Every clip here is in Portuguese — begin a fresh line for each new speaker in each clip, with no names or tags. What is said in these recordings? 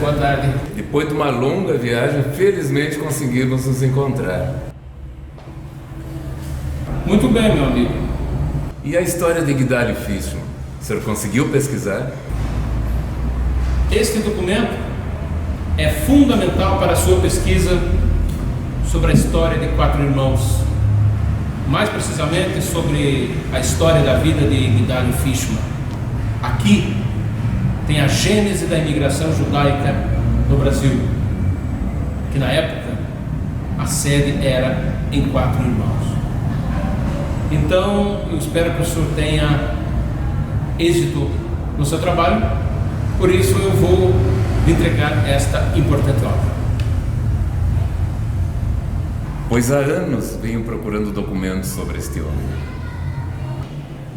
boa tarde.
Depois de uma longa viagem, felizmente conseguimos nos encontrar.
Muito bem, meu amigo.
E a história de Guidali Fishman? O senhor conseguiu pesquisar?
Este documento é fundamental para a sua pesquisa sobre a história de 4 irmãos. Mais precisamente sobre a história da vida de Guidali Fishman. Aqui tem a gênese da imigração judaica no Brasil, que na época a sede era em 4 irmãos. Então eu espero que o senhor tenha êxito no seu trabalho, por isso eu vou lhe entregar esta importante obra.
Pois há anos venho procurando documentos sobre este homem.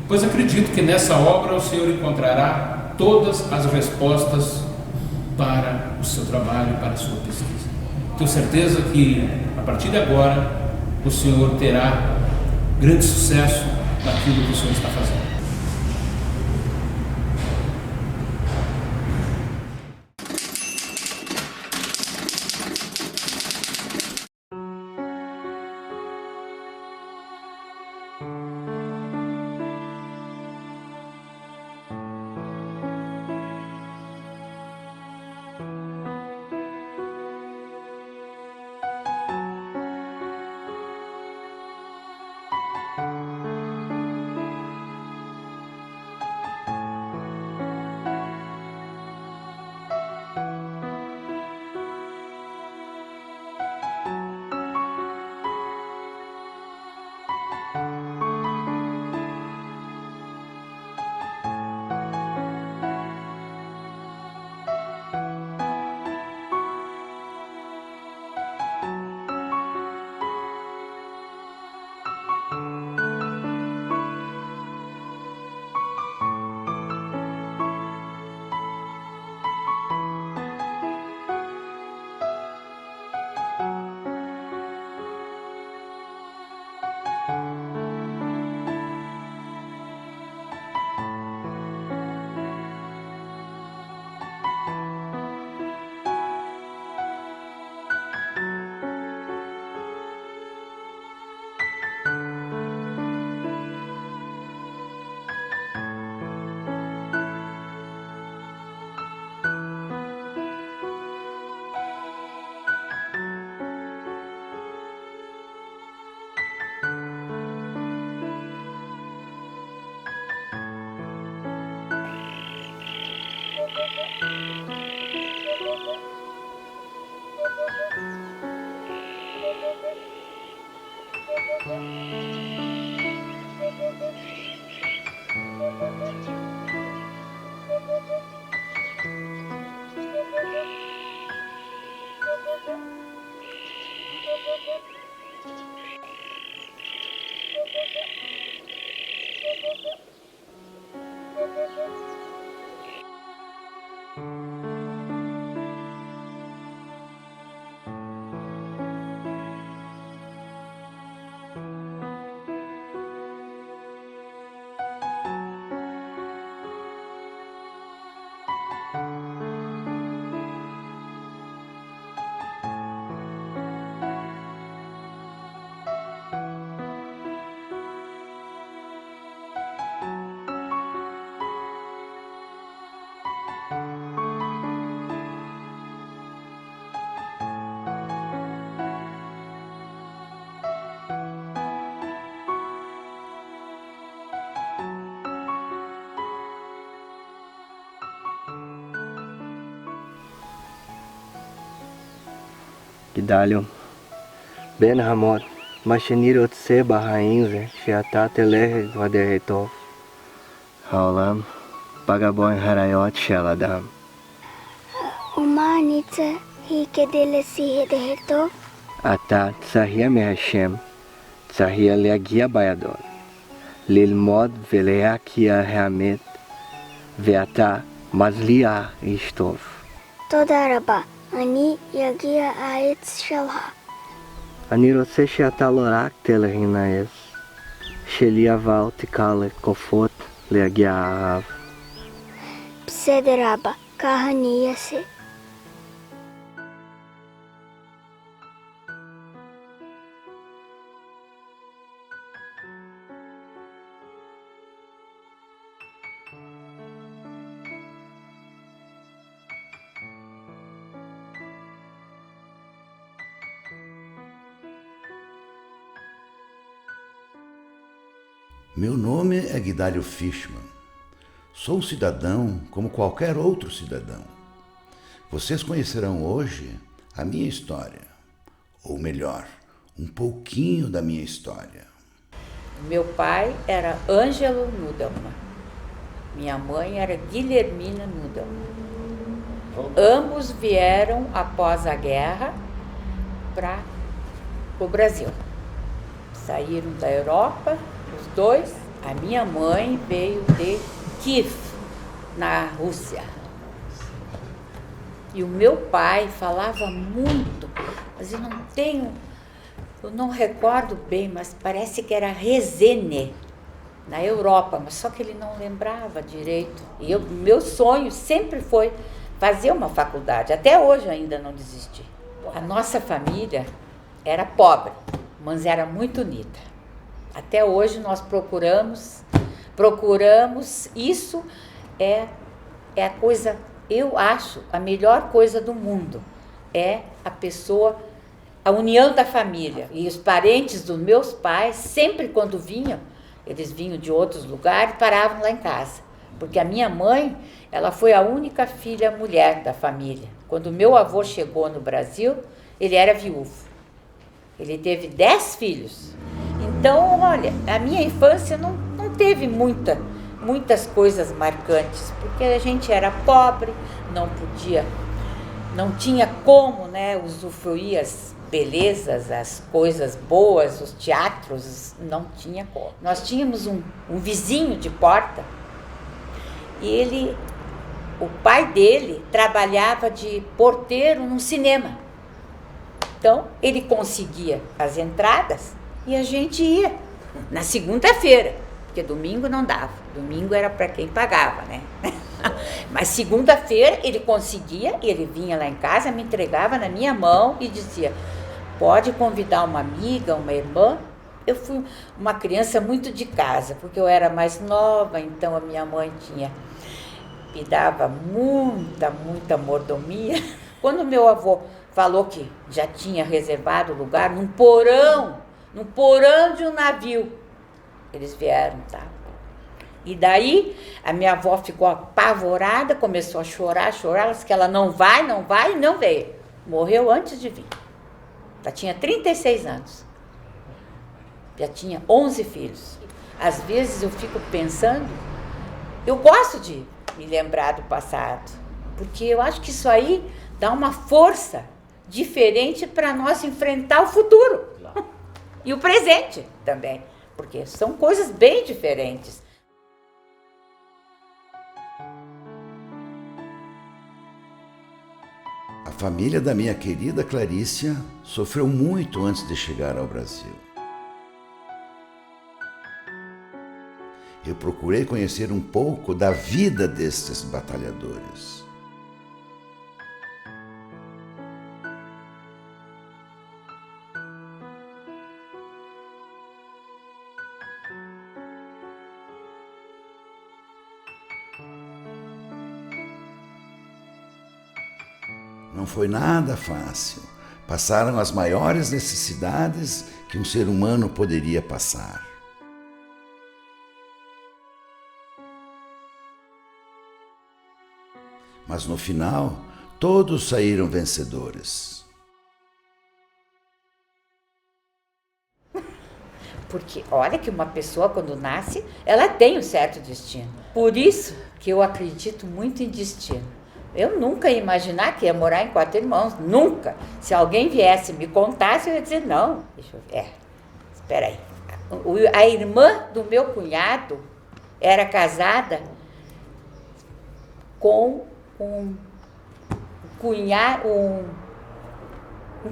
Pois acredito que nessa obra o senhor encontrará todas as respostas para o seu trabalho, para a sua pesquisa. Tenho certeza que a partir de agora o senhor terá grande sucesso naquilo que o senhor está fazendo.
Gidalion, Ben Hamot, Machinirot Seba Rainze, Sheatat Eleh Vaderetov, Haolam, Pagaboin Harayot Sheladam.
Uma Anitza, Hikedele Deretov,
Atat Tsahia Mehashem, Tsahia Leagia Bayadon, Lilmod Veleakia Hamet, Veata Mazlia Istov.
Todaraba, Ani Yagia Aetz Shalha.
אני רוצה שאתה לא רק תלך נעש, שלי אבל תקלה כוחות להגיע האהב.
בסדר אבא, ככה אני אעשה.
Meu nome é Guidálio Fishman. Sou cidadão como qualquer outro cidadão. Vocês conhecerão hoje a minha história, ou melhor, um pouquinho da minha história.
Meu pai era Ângelo Nudelman. Minha mãe era Guilhermina Nudelman. Ambos vieram após a guerra para o Brasil. Saíram da Europa, os dois. A minha mãe veio de Kiev, na Rússia. E o meu pai falava muito, mas eu não recordo bem, mas parece que era Rezene, na Europa, mas só que ele não lembrava direito. E meu sonho sempre foi fazer uma faculdade, até hoje ainda não desisti. A nossa família era pobre, mas era muito unida. Até hoje nós procuramos, isso é a coisa, eu acho, a melhor coisa do mundo, é a união da família. E os parentes dos meus pais, sempre quando vinham, eles vinham de outros lugares, paravam lá em casa. Porque a minha mãe, ela foi a única filha mulher da família. Quando meu avô chegou no Brasil, ele era viúvo. Ele teve 10 filhos. Então, olha, a minha infância não teve muitas coisas marcantes, porque a gente era pobre, não tinha como, né, usufruir as belezas, as coisas boas, os teatros, não tinha como. Nós tínhamos um vizinho de porta, e o pai dele trabalhava de porteiro num cinema. Então, ele conseguia as entradas e a gente ia na segunda-feira, porque domingo não dava. Domingo era para quem pagava, né? Mas segunda-feira ele conseguia, ele vinha lá em casa, me entregava na minha mão e dizia: pode convidar uma amiga, uma irmã. Eu fui uma criança muito de casa, porque eu era mais nova, então a minha mãe me dava muita mordomia. Quando meu avô falou que já tinha reservado lugar num porão de um navio, eles vieram, tá? E daí a minha avó ficou apavorada, começou a chorar, ela disse que ela não vai, e não veio. Morreu antes de vir. Ela tinha 36 anos. Já tinha 11 filhos. Às vezes eu fico pensando, eu gosto de me lembrar do passado, porque eu acho que isso aí dá uma força diferente para nós enfrentar o futuro. E o presente também, porque são coisas bem diferentes.
A família da minha querida Clarícia sofreu muito antes de chegar ao Brasil. Eu procurei conhecer um pouco da vida destes batalhadores. Não foi nada fácil. Passaram as maiores necessidades que um ser humano poderia passar. Mas no final, todos saíram vencedores.
Porque olha que uma pessoa quando nasce, ela tem um certo destino. Por isso que eu acredito muito em destino. Eu nunca ia imaginar que ia morar em 4 irmãos, nunca. Se alguém viesse me contasse, eu ia dizer, não, deixa eu ver, espera aí. A irmã do meu cunhado era casada com um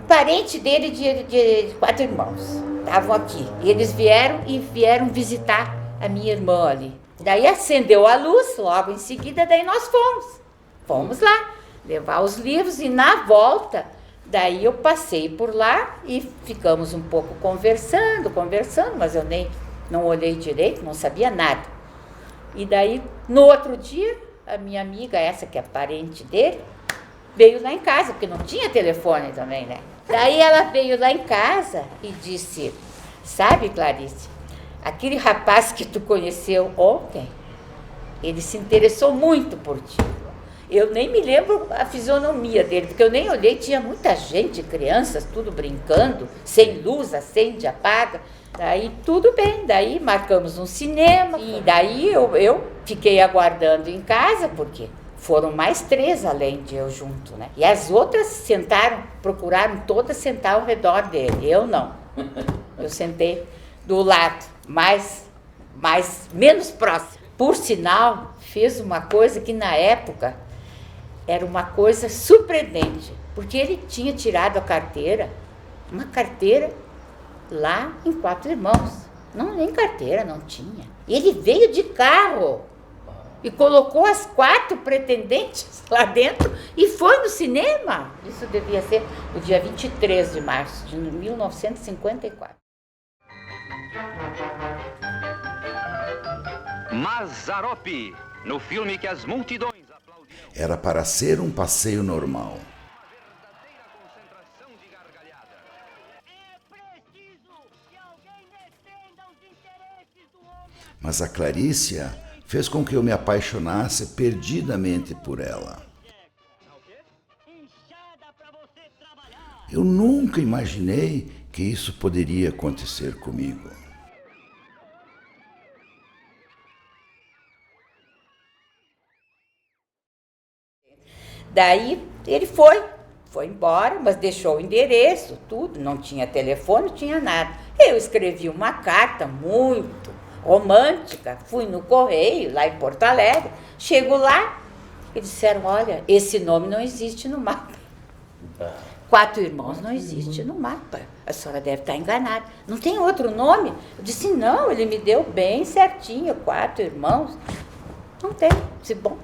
parente dele de 4 irmãos. Estavam aqui. E eles vieram visitar a minha irmã ali. Daí acendeu a luz, logo em seguida, daí nós fomos lá levar os livros e na volta, daí eu passei por lá e ficamos um pouco conversando, mas eu não olhei direito, não sabia nada. E daí, no outro dia, a minha amiga, essa que é parente dele, veio lá em casa, porque não tinha telefone também, né? Daí ela veio lá em casa e disse, sabe, Clarice, aquele rapaz que tu conheceu ontem, ele se interessou muito por ti. Eu nem me lembro a fisionomia dele, porque eu nem olhei, tinha muita gente, crianças, tudo brincando, sem luz, acende, apaga. Daí tudo bem, daí marcamos um cinema, e daí eu fiquei aguardando em casa, porque foram mais 3 além de eu junto, né? E as outras procuraram todas sentar ao redor dele, eu não. Eu sentei do lado, menos próximo. Por sinal, fez uma coisa que na época era uma coisa surpreendente, porque ele tinha tirado a carteira, uma carteira lá em Quatro Irmãos. Não, nem carteira não tinha. E ele veio de carro e colocou as 4 pretendentes lá dentro e foi no cinema. Isso devia ser o dia 23 de março de 1954.
Mazzaropi, no filme que as multidões aplaudiram.
Era para ser um passeio normal. Mas a Clarícia fez com que eu me apaixonasse perdidamente por ela. Eu nunca imaginei que isso poderia acontecer comigo.
Daí ele foi embora, mas deixou o endereço, tudo, não tinha telefone, não tinha nada. Eu escrevi uma carta muito romântica, fui no correio, lá em Porto Alegre, chego lá, e disseram, olha, esse nome não existe no mapa. Quatro Irmãos não existe no mapa, a senhora deve estar enganada. Não tem outro nome? Eu disse, não, ele me deu bem certinho, Quatro Irmãos. Não tem, eu disse, bom.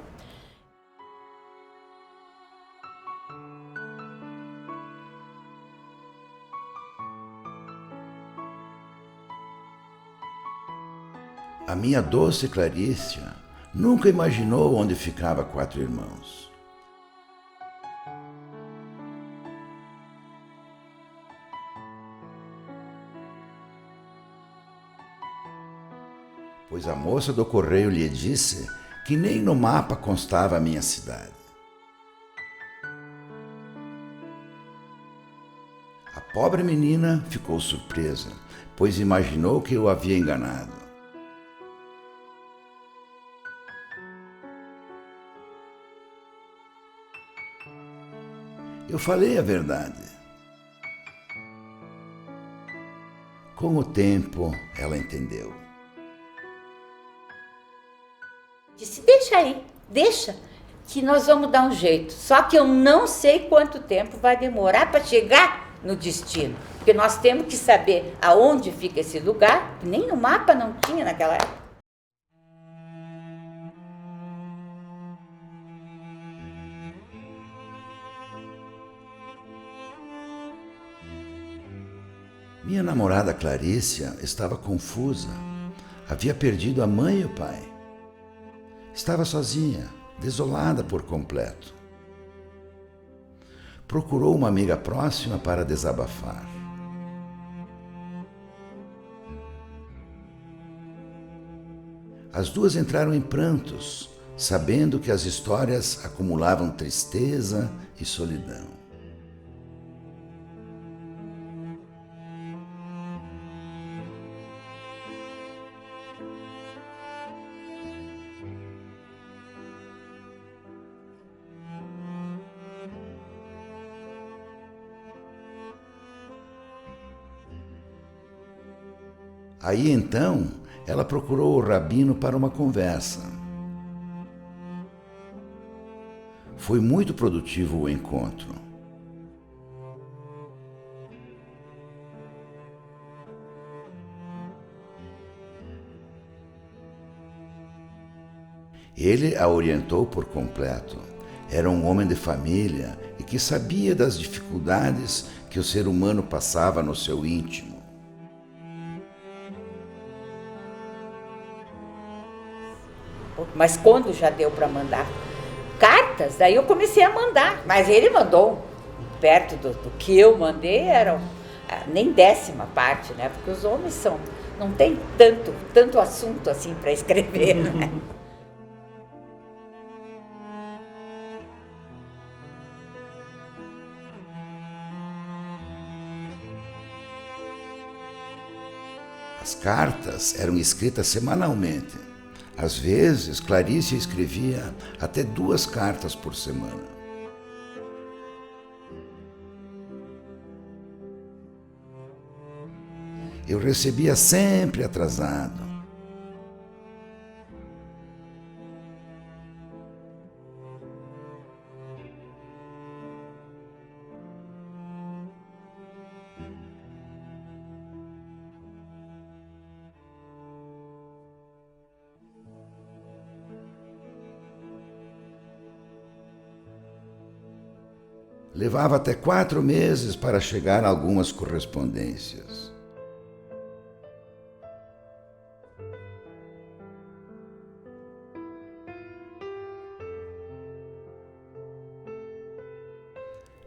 A minha doce Clarícia nunca imaginou onde ficava Quatro Irmãos. Pois a moça do correio lhe disse que nem no mapa constava a minha cidade. A pobre menina ficou surpresa, pois imaginou que eu havia enganado. Eu falei a verdade. Com o tempo, ela entendeu.
Disse, deixa aí, deixa, que nós vamos dar um jeito. Só que eu não sei quanto tempo vai demorar para chegar no destino. Porque nós temos que saber aonde fica esse lugar, que nem no mapa não tinha naquela época.
Minha namorada Clarícia estava confusa. Havia perdido a mãe e o pai. Estava sozinha, desolada por completo. Procurou uma amiga próxima para desabafar. As duas entraram em prantos, sabendo que as histórias acumulavam tristeza e solidão. Aí então, ela procurou o rabino para uma conversa. Foi muito produtivo o encontro. Ele a orientou por completo. Era um homem de família e que sabia das dificuldades que o ser humano passava no seu íntimo.
Mas quando já deu para mandar cartas, daí eu comecei a mandar. Mas ele mandou perto do que eu mandei, era nem 10ª parte, né? Porque os homens não tem tanto assunto assim para escrever, né?
As cartas eram escritas semanalmente. Às vezes, Clarice escrevia até 2 cartas por semana. Eu recebia sempre atrasado. Levava até 4 meses para chegar a algumas correspondências.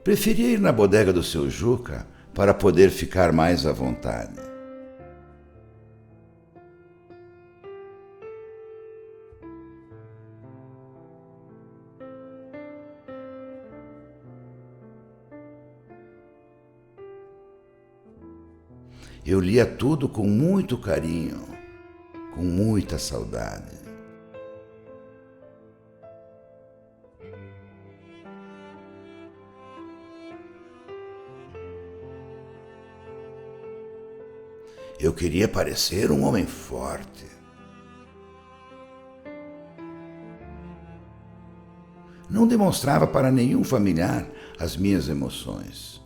Preferia ir na bodega do seu Juca para poder ficar mais à vontade. Eu lia tudo com muito carinho, com muita saudade. Eu queria parecer um homem forte. Não demonstrava para nenhum familiar as minhas emoções.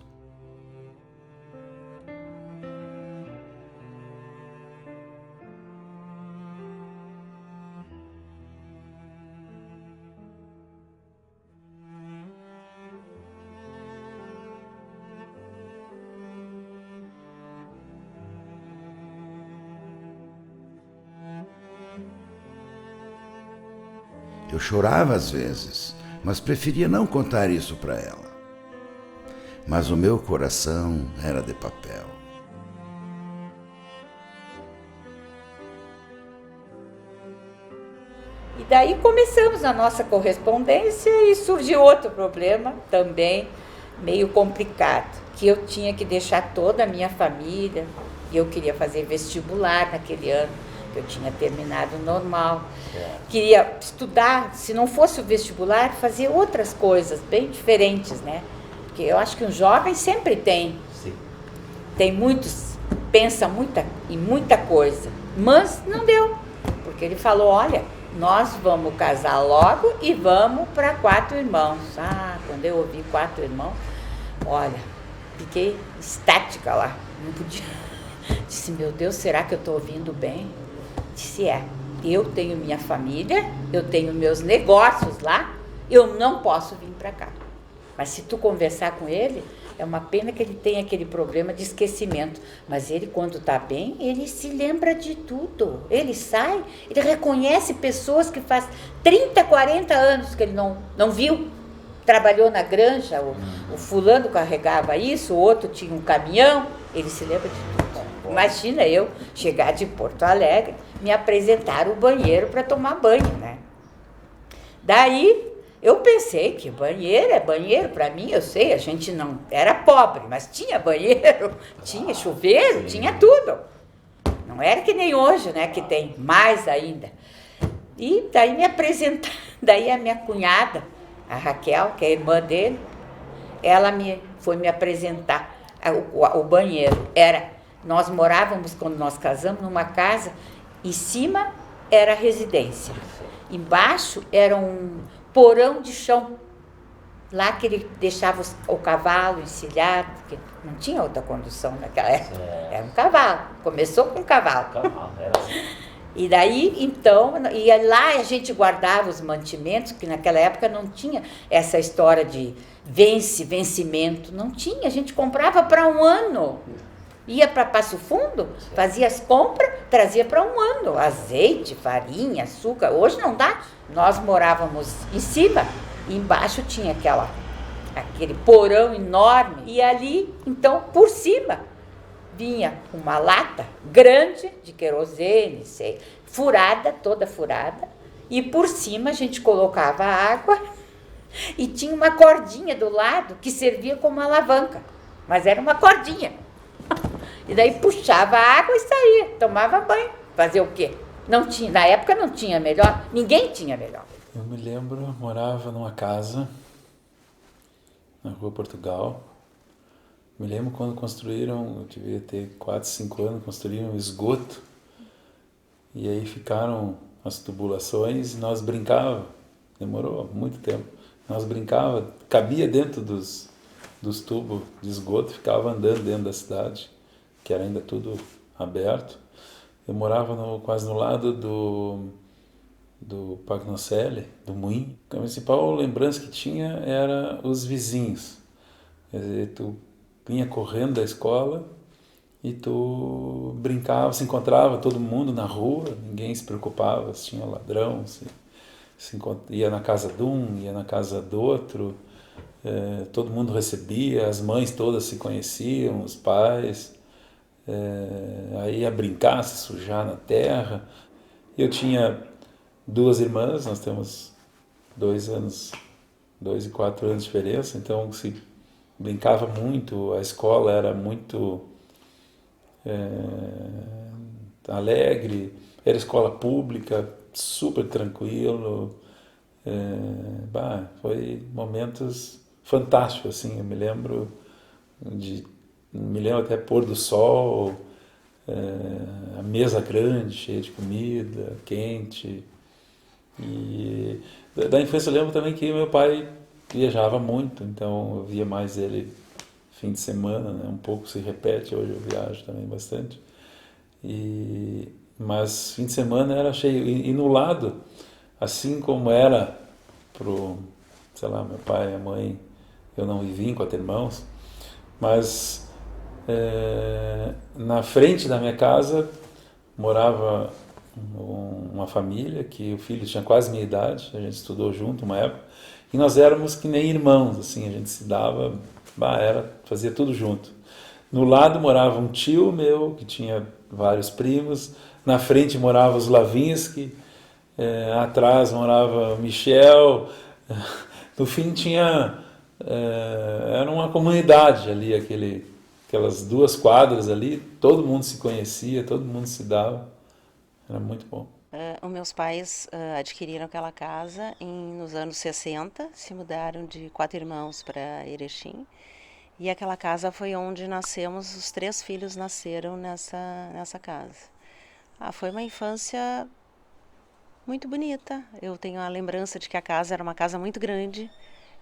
Eu chorava às vezes, mas preferia não contar isso para ela. Mas o meu coração era de papel.
E daí começamos a nossa correspondência e surgiu outro problema também meio complicado, que eu tinha que deixar toda a minha família, e eu queria fazer vestibular naquele ano, que eu tinha terminado normal. Queria estudar, se não fosse o vestibular, fazer outras coisas bem diferentes, né? Porque eu acho que um jovem sempre tem. Sim. Tem muitos, pensa em muita coisa, mas não deu, porque ele falou, olha, nós vamos casar logo e vamos para 4 irmãos. Ah, quando eu ouvi 4 irmãos, olha, fiquei estática lá, não podia. Disse, meu Deus, será que eu estou ouvindo bem? Disse, eu tenho minha família, eu tenho meus negócios lá, eu não posso vir para cá. Mas se tu conversar com ele, é uma pena que ele tem aquele problema de esquecimento. Mas ele, quando está bem, ele se lembra de tudo. Ele sai, ele reconhece pessoas que faz 30, 40 anos que ele não viu. Trabalhou na granja, o fulano carregava isso, o outro tinha um caminhão, ele se lembra de tudo. Imagina eu chegar de Porto Alegre, me apresentar o banheiro para tomar banho, né? Daí eu pensei que banheiro é banheiro, para mim, eu sei, a gente não era pobre, mas tinha banheiro, tinha chuveiro, tinha tudo. Não era que nem hoje, né, que tem mais ainda. E daí me apresentar, daí a minha cunhada, a Raquel, que é a irmã dele, ela foi me apresentar o banheiro. Nós morávamos, quando nós casamos, numa casa, em cima era a residência, embaixo era um porão de chão, lá que ele deixava o cavalo encilhado, porque não tinha outra condução naquela época, era um cavalo, começou com um cavalo. Era assim. E daí, então, lá a gente guardava os mantimentos, que naquela época não tinha essa história de vencimento, não tinha, a gente comprava para um ano. Ia para Passo Fundo, fazia as compras, trazia para um ano, azeite, farinha, açúcar, hoje não dá. Nós morávamos em cima, e embaixo tinha aquele porão enorme, e ali, então, por cima vinha uma lata grande de querosene, furada, toda furada, e por cima a gente colocava água e tinha uma cordinha do lado que servia como alavanca, mas era uma cordinha. E daí puxava a água e saía, tomava banho. Fazer o quê? Não tinha, na época não tinha melhor, ninguém tinha melhor.
Eu me lembro, eu morava numa casa na Rua Portugal. Me lembro quando construíram, eu devia ter 4, 5 anos, construíram um esgoto. E aí ficaram as tubulações e nós brincava. Demorou muito tempo. Nós brincava, cabia dentro dos tubos de esgoto, ficava andando dentro da cidade, que era ainda tudo aberto. Eu morava quase no lado do Parque Nocelli, do Moinho. A principal lembrança que tinha era os vizinhos. Quer dizer, tu vinha correndo da escola e tu brincava, se encontrava todo mundo na rua, ninguém se preocupava se tinha ladrão, ia na casa de um, ia na casa do outro, todo mundo recebia, as mães todas se conheciam, os pais, aí ia brincar, se sujar na terra. Eu tinha 2 irmãs, nós temos 2 e 4 anos de diferença, então se brincava muito, a escola era muito alegre, era escola pública, super tranquilo, foi momentos fantásticos, assim, eu me lembro até pôr do sol, a mesa grande, cheia de comida, quente. E da infância eu lembro também que meu pai viajava muito, então eu via mais ele fim de semana, né? Um pouco se repete, hoje eu viajo também bastante. Mas fim de semana era cheio. E no lado, assim como era pro, sei lá, meu pai e a mãe, eu não vivi em 4 irmãos, mas na frente da minha casa morava uma família que o filho tinha quase minha idade, a gente estudou junto uma época, e nós éramos que nem irmãos, assim, a gente se dava, fazia tudo junto. No lado morava um tio meu, que tinha vários primos, na frente morava os Lavinsky, atrás morava o Michel, no fim tinha, era uma comunidade ali, aquelas 2 quadras ali, todo mundo se conhecia, todo mundo se dava, era muito bom.
Os meus pais adquiriram aquela casa nos anos 60, se mudaram de 4 irmãos para Erechim, e aquela casa foi onde nascemos, os 3 filhos nasceram nessa casa. Foi uma infância muito bonita, eu tenho a lembrança de que a casa era uma casa muito grande,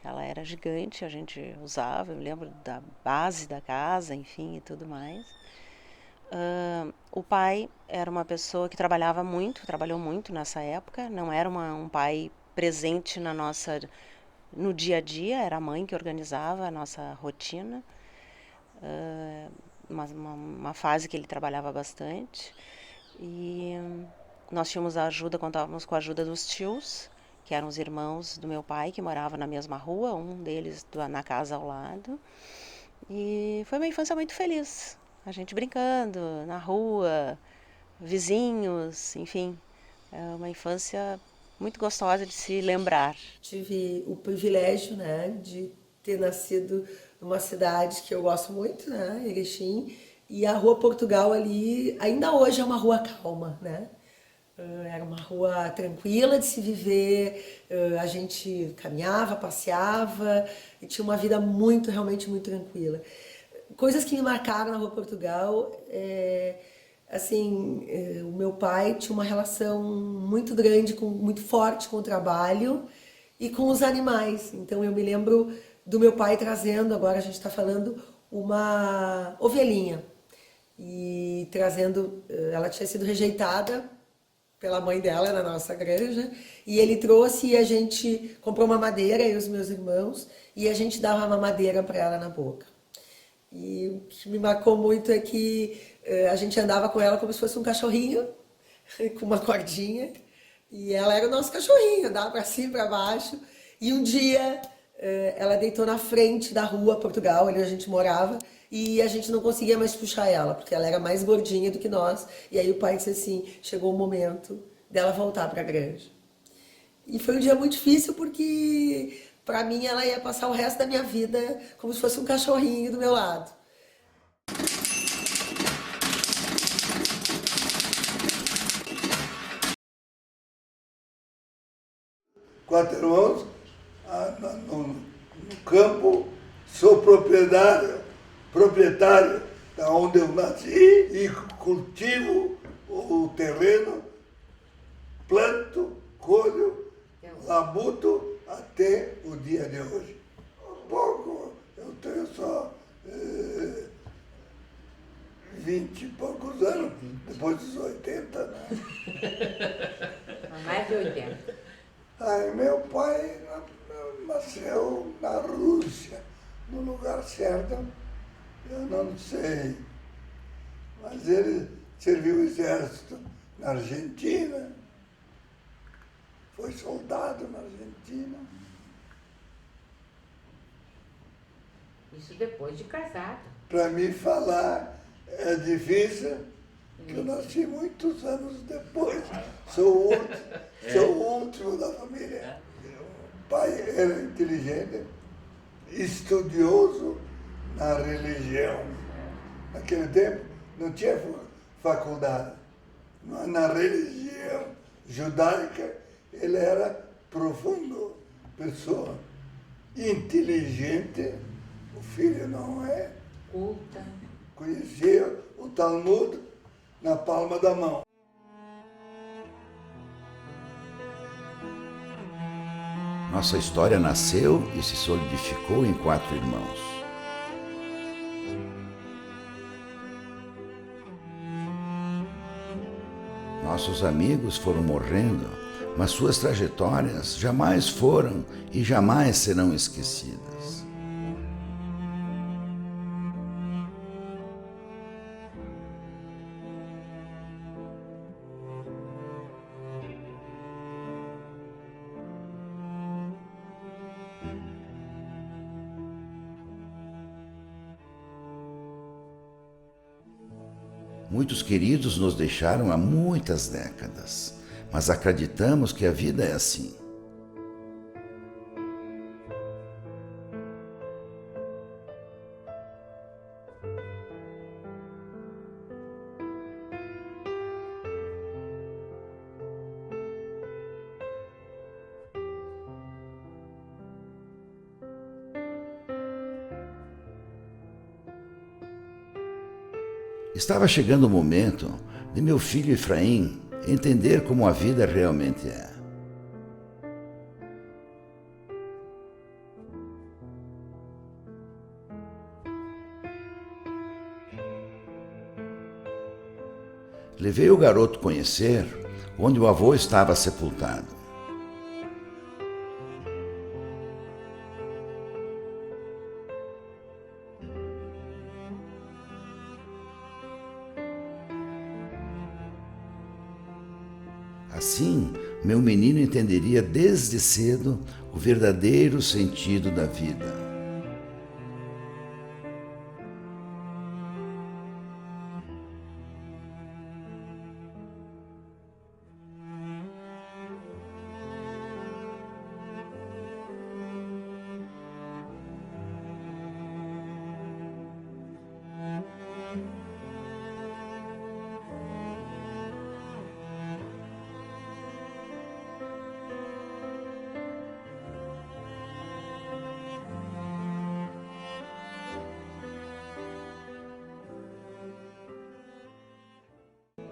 ela era gigante, a gente usava, eu me lembro da base da casa, enfim, e tudo mais. O pai era uma pessoa que trabalhou muito nessa época, não era um pai presente no dia a dia, era a mãe que organizava a nossa rotina, uma fase que ele trabalhava bastante, e nós contávamos com a ajuda dos tios, que eram os irmãos do meu pai, que moravam na mesma rua, um deles na casa ao lado, e foi uma infância muito feliz. A gente brincando na rua, vizinhos, enfim, é uma infância muito gostosa de se lembrar.
Tive o privilégio, né, de ter nascido numa cidade que eu gosto muito, né, Erechim, e a Rua Portugal ali, ainda hoje é uma rua calma, né? Era uma rua tranquila de se viver, a gente caminhava, passeava e tinha uma vida realmente muito tranquila. Coisas que me marcaram na Rua Portugal, o meu pai tinha uma relação muito grande, muito forte com o trabalho e com os animais. Então eu me lembro do meu pai trazendo, agora a gente está falando, uma ovelhinha. E trazendo, ela tinha sido rejeitada pela mãe dela na nossa granja, e ele trouxe e a gente comprou uma madeira, eu e os meus irmãos, e a gente dava uma madeira para ela na boca. E o que me marcou muito é que a gente andava com ela como se fosse um cachorrinho, com uma cordinha, e ela era o nosso cachorrinho, andava para cima e para baixo. E um dia ela deitou na frente da rua Portugal, ali onde a gente morava, e a gente não conseguia mais puxar ela, porque ela era mais gordinha do que nós. E aí o pai disse assim, chegou o momento dela voltar para a granja. E foi um dia muito difícil, porque para mim ela ia passar o resto da minha vida como se fosse um cachorrinho do meu lado.
Quatro irmãos, no campo, sou proprietário da onde eu nasci e cultivo o terreno, planto, colho, labuto até o dia de hoje. Um pouco, eu tenho só 20 e poucos anos, depois dos 80, né?
Mais de 80.
Meu pai nasceu na Rússia, no lugar certo, eu não sei, mas ele serviu o exército na Argentina, foi soldado na Argentina.
Isso depois de casado.
Para mim falar é difícil, porque eu nasci muitos anos depois, sou o último da família. O pai era inteligente, estudioso na religião. Naquele tempo não tinha faculdade, mas na religião judaica ele era profundo, pessoa inteligente, o filho não é,
culta,
conhecia o Talmud na palma da mão.
Nossa história nasceu e se solidificou em 4 irmãos. Nossos amigos foram morrendo, mas suas trajetórias jamais foram e jamais serão esquecidas. Muitos queridos nos deixaram há muitas décadas, mas acreditamos que a vida é assim. Estava chegando o momento de meu filho Efraim entender como a vida realmente é. Levei o garoto conhecer onde o avô estava sepultado. Assim, meu menino entenderia desde cedo o verdadeiro sentido da vida.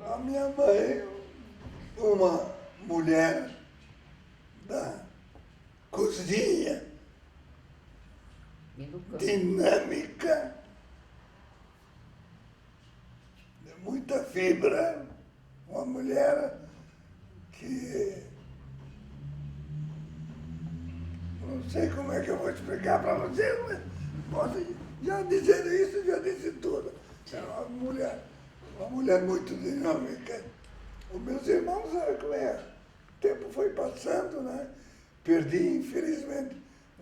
A minha mãe, uma mulher da cozinha, dinâmica, de muita fibra, uma mulher que não sei como é que eu vou explicar para vocês, mas posso já dizer isso, já disse tudo. É uma mulher muito dinâmica. Os meus irmãos, sabe como é? O tempo foi passando, né? Perdi, infelizmente,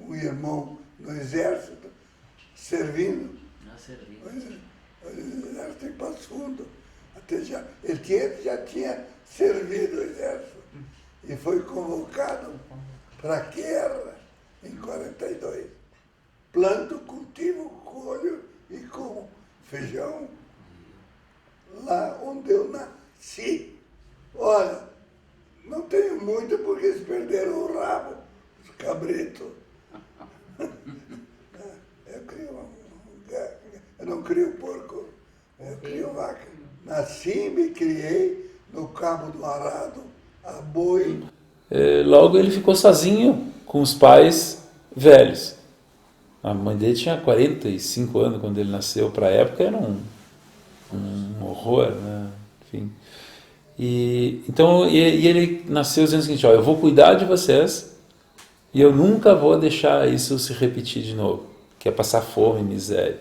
um irmão no exército, servindo. O exército em Passo Fundo. Ele já tinha servido o exército e foi convocado para a guerra em 42. Planto, cultivo, colho e como feijão lá onde eu nasci. Olha, não tenho muito porque eles perderam o rabo, os cabritos. Eu não crio porco, eu crio vaca. Nasci e me criei no Cabo do Arado, a boi.
Logo ele ficou sozinho com os pais velhos. A mãe dele tinha 45 anos quando ele nasceu. Para a época era um horror, né? Enfim. Então ele nasceu dizendo o seguinte: ó, eu vou cuidar de vocês e eu nunca vou deixar isso se repetir de novo, que é passar fome, miséria.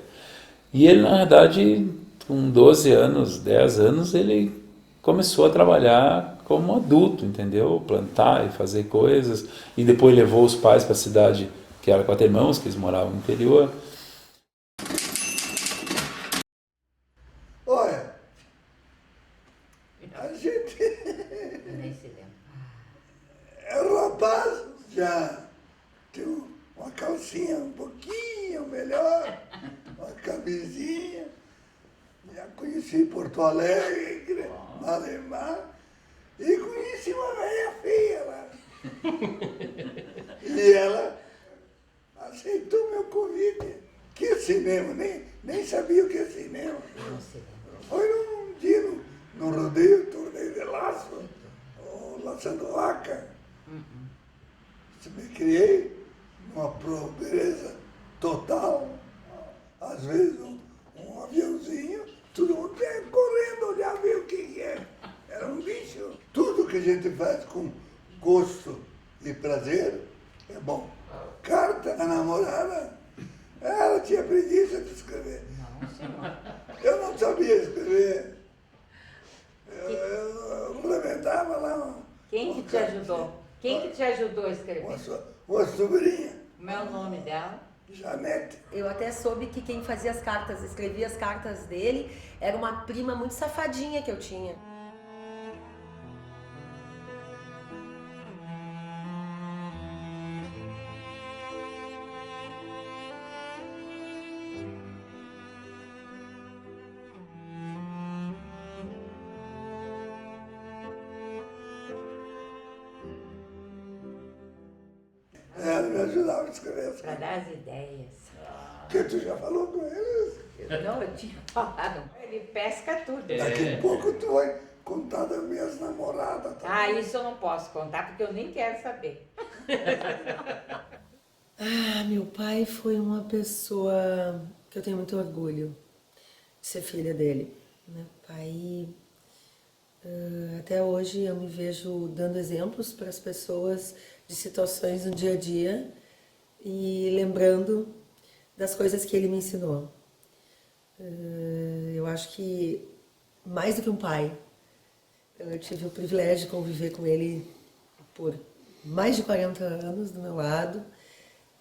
E ele, na verdade, com 12 anos, 10 anos, ele começou a trabalhar como adulto, entendeu? Plantar e fazer coisas. E depois levou os pais para a cidade, que era Quatro Irmãos, que eles moravam no interior.
Olha, a gente é rapaz, já tem uma calcinha um pouquinho melhor, uma camisinha. Já conheci Porto Alegre, Malemar, e conheci uma velha feia lá. E ela aceitou meu convite. Que cinema? Nem sabia o que é cinema. Foi num dia no rodeio, torneio de laço, laçando vaca. Me criei numa pobreza total. Às vezes um aviãozinho, todo mundo correndo, olhar, ver o que é. Era um bicho. Tudo que a gente faz com gosto e prazer é bom. Carta à namorada, ela tinha preguiça de escrever. Eu não sabia escrever. Eu levantava lá.
Quem que te ajudou? Quem que te ajudou a escrever?
Uma sobrinha.
Como é o nome dela?
Janete.
Eu até soube que quem fazia as cartas, escrevia as cartas dele, era uma prima muito safadinha que eu tinha.
Ela me ajudava a escrever as
Para dar as ideias.
Porque tu já falou com eles?
Não, eu tinha falado. Ele pesca tudo.
Daqui a pouco tu vai contar das minhas namoradas. Também.
Ah, isso eu não posso contar porque eu nem quero saber.
Meu pai foi uma pessoa que eu tenho muito orgulho de ser filha dele. Meu pai, até hoje eu me vejo dando exemplos para as pessoas de situações no dia a dia e lembrando das coisas que ele me ensinou. Eu acho que mais do que um pai, eu tive o privilégio de conviver com ele por mais de 40 anos do meu lado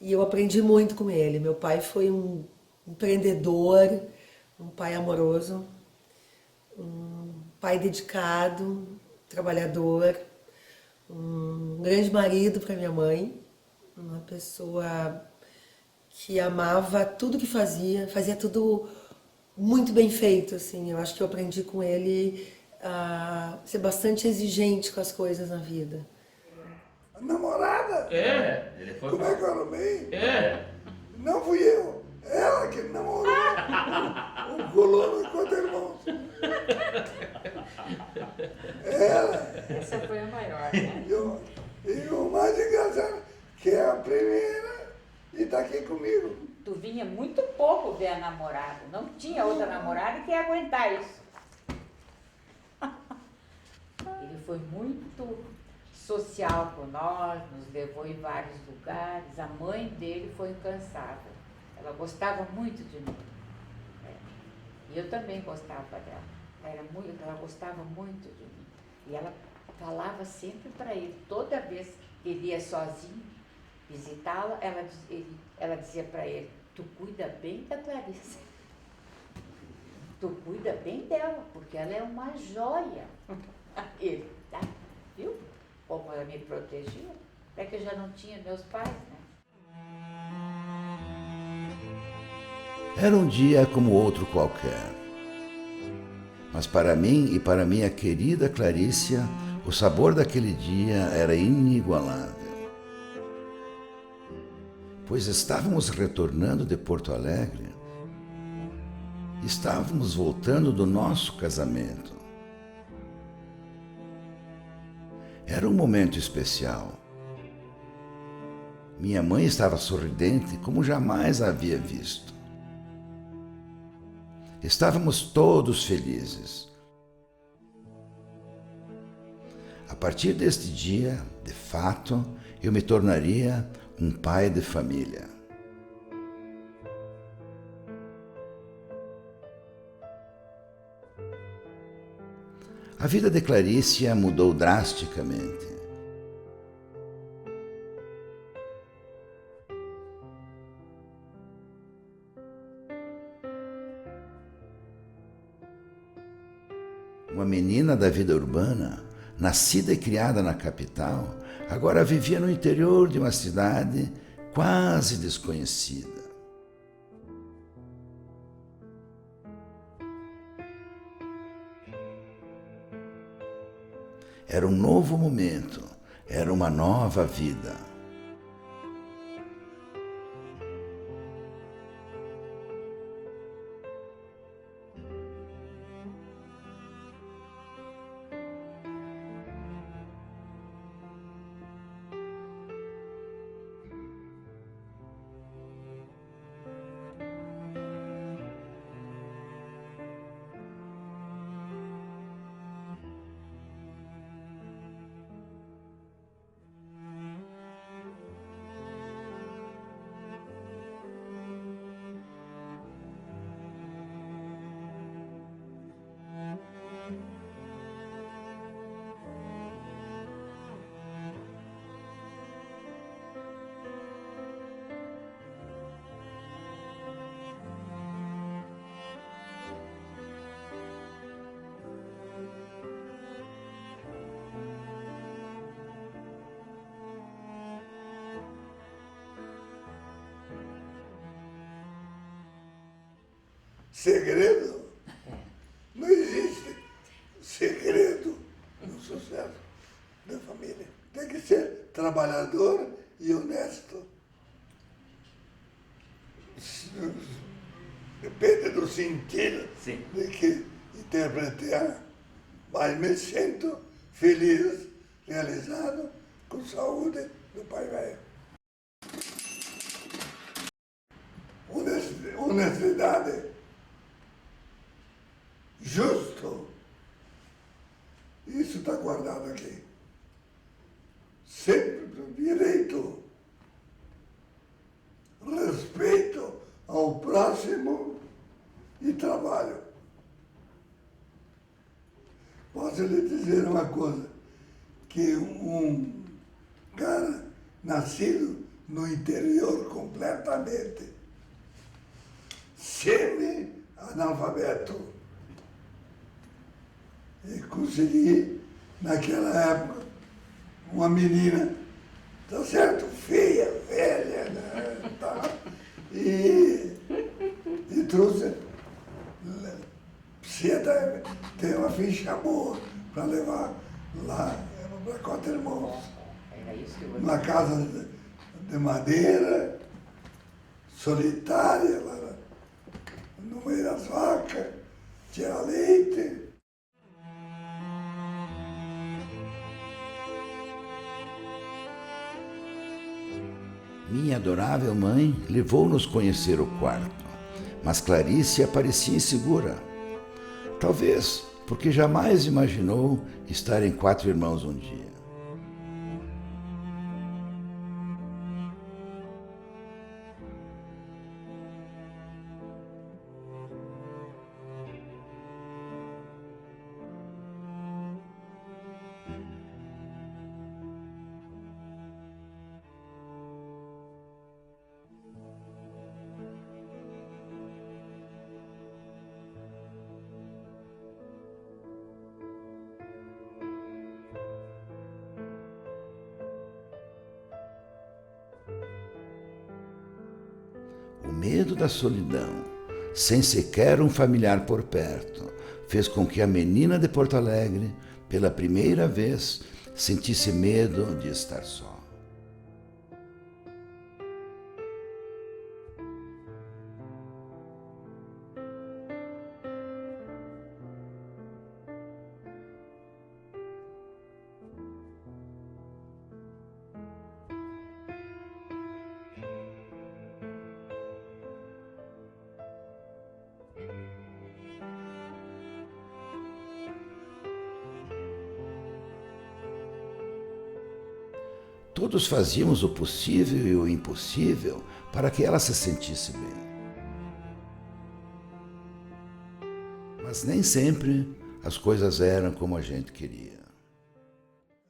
e eu aprendi muito com ele. Meu pai foi um empreendedor, um pai amoroso, um pai dedicado, trabalhador, um grande marido para minha mãe, uma pessoa que amava tudo que fazia tudo muito bem feito, assim. Eu acho que eu aprendi com ele a ser bastante exigente com as coisas na vida.
A namorada?
Ele foi.
Como é que eu arrumei? Não fui eu, ela que namorou. O colono de Quatro Irmãos. Ela.
Essa foi a maior, né?
E o mais engraçado, que é a primeira e está aqui comigo.
Tu vinha muito pouco ver a namorada. Não tinha outra namorada que ia aguentar isso. Ele foi muito social com nós, nos levou em vários lugares. A mãe dele foi incansável. Ela gostava muito de mim. E eu também gostava dela. Ela gostava muito de mim. E ela falava sempre para ele, toda vez que ele ia sozinho, visitá-la, ela dizia para ele, tu cuida bem da Clarice. Tu cuida bem dela, porque ela é uma joia. Ele, tá, viu? Como ela me protegia, é que eu já não tinha meus pais, né?
Era um dia como outro qualquer. Mas para mim e para minha querida Clarícia, o sabor daquele dia era inigualável. Pois estávamos retornando de Porto Alegre, estávamos voltando do nosso casamento. Era um momento especial. Minha mãe estava sorridente como jamais a havia visto. Estávamos todos felizes. A partir deste dia, de fato, eu me tornaria um pai de família. A vida de Clarícia mudou drasticamente. Uma menina da vida urbana, nascida e criada na capital, agora vivia no interior de uma cidade quase desconhecida. Era um novo momento, era uma nova vida.
Segredo? Não existe segredo no sucesso da família. Tem que ser trabalhador e honesto. Depende do sentido de que interpretar, mas me sinto feliz, realizado, com saúde do pai velho. Honestidade. Justo. Isso está guardado aqui. Sempre do direito. Respeito ao próximo e trabalho. Posso lhe dizer uma coisa, que um cara nascido no interior completamente, semi-analfabeto, e consegui, naquela época, uma menina, tá certo, feia, velha, né, tá, e trouxe, precisa ter uma ficha boa para levar lá para Quatro Irmãos, uma casa de madeira, solitária, lá no meio das vacas, tinha leite.
Minha adorável mãe levou-nos conhecer o quarto, mas Clarice parecia insegura. Talvez porque jamais imaginou estar em Quatro Irmãos um dia. O medo da solidão, sem sequer um familiar por perto, fez com que a menina de Porto Alegre, pela primeira vez, sentisse medo de estar só. Todos fazíamos o possível e o impossível para que ela se sentisse bem. Mas nem sempre as coisas eram como a gente queria.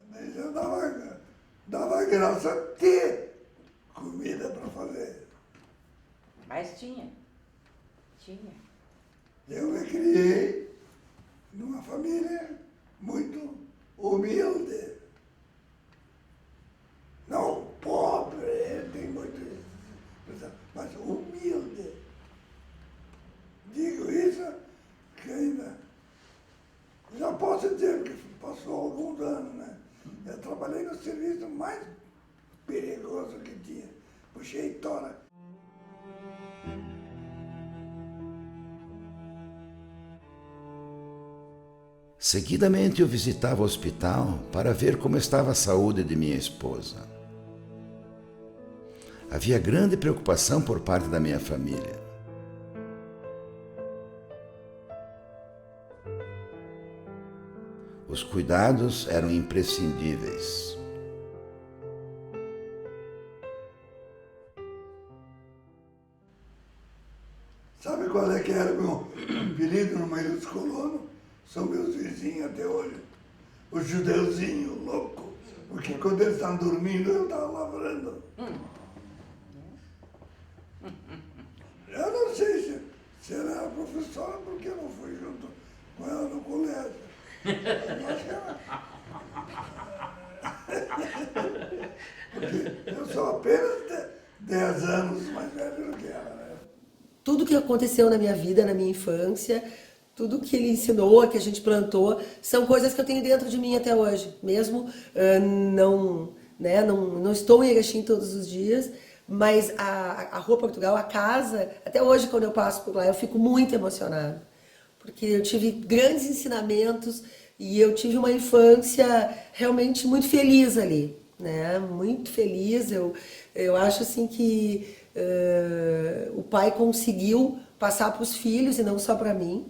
Mas eu dava graça a ter comida para fazer.
Mas tinha.
Eu me criei numa família muito humilde. Não pobre, tem muito isso, mas humilde. Digo isso que ainda já posso dizer que passou alguns anos, né? Eu trabalhei no serviço mais perigoso que tinha. Puxei tora.
Seguidamente eu visitava o hospital para ver como estava a saúde de minha esposa. Havia grande preocupação por parte da minha família. Os cuidados eram imprescindíveis.
Sabe qual é que era o meu apelido no meio dos colonos? São meus vizinhos até hoje. Os judeuzinhos loucos. Porque quando eles estavam dormindo, eu estava lavrando. Eu não sei se ela era professora, porque eu não fui junto com ela no colégio. Porque eu sou apenas 10 anos mais velho do que ela, né?
Tudo que aconteceu na minha vida, na minha infância, tudo que ele ensinou, que a gente plantou, são coisas que eu tenho dentro de mim até hoje. Mesmo não estou em Erechim todos os dias, mas a Rua Portugal, a casa, até hoje quando eu passo por lá, eu fico muito emocionada. Porque eu tive grandes ensinamentos e eu tive uma infância realmente muito feliz ali, né? Muito feliz. Eu acho assim que o pai conseguiu passar para os filhos e não só para mim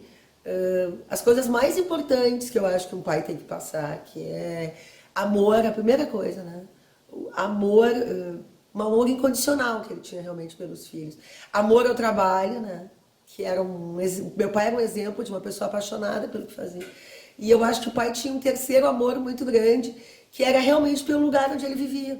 as coisas mais importantes que eu acho que um pai tem que passar, que é amor, a primeira coisa, né? Amor, um amor incondicional que ele tinha realmente pelos filhos. Amor ao trabalho, né? Que era meu pai era um exemplo de uma pessoa apaixonada pelo que fazia. E eu acho que o pai tinha um terceiro amor muito grande, que era realmente pelo lugar onde ele vivia.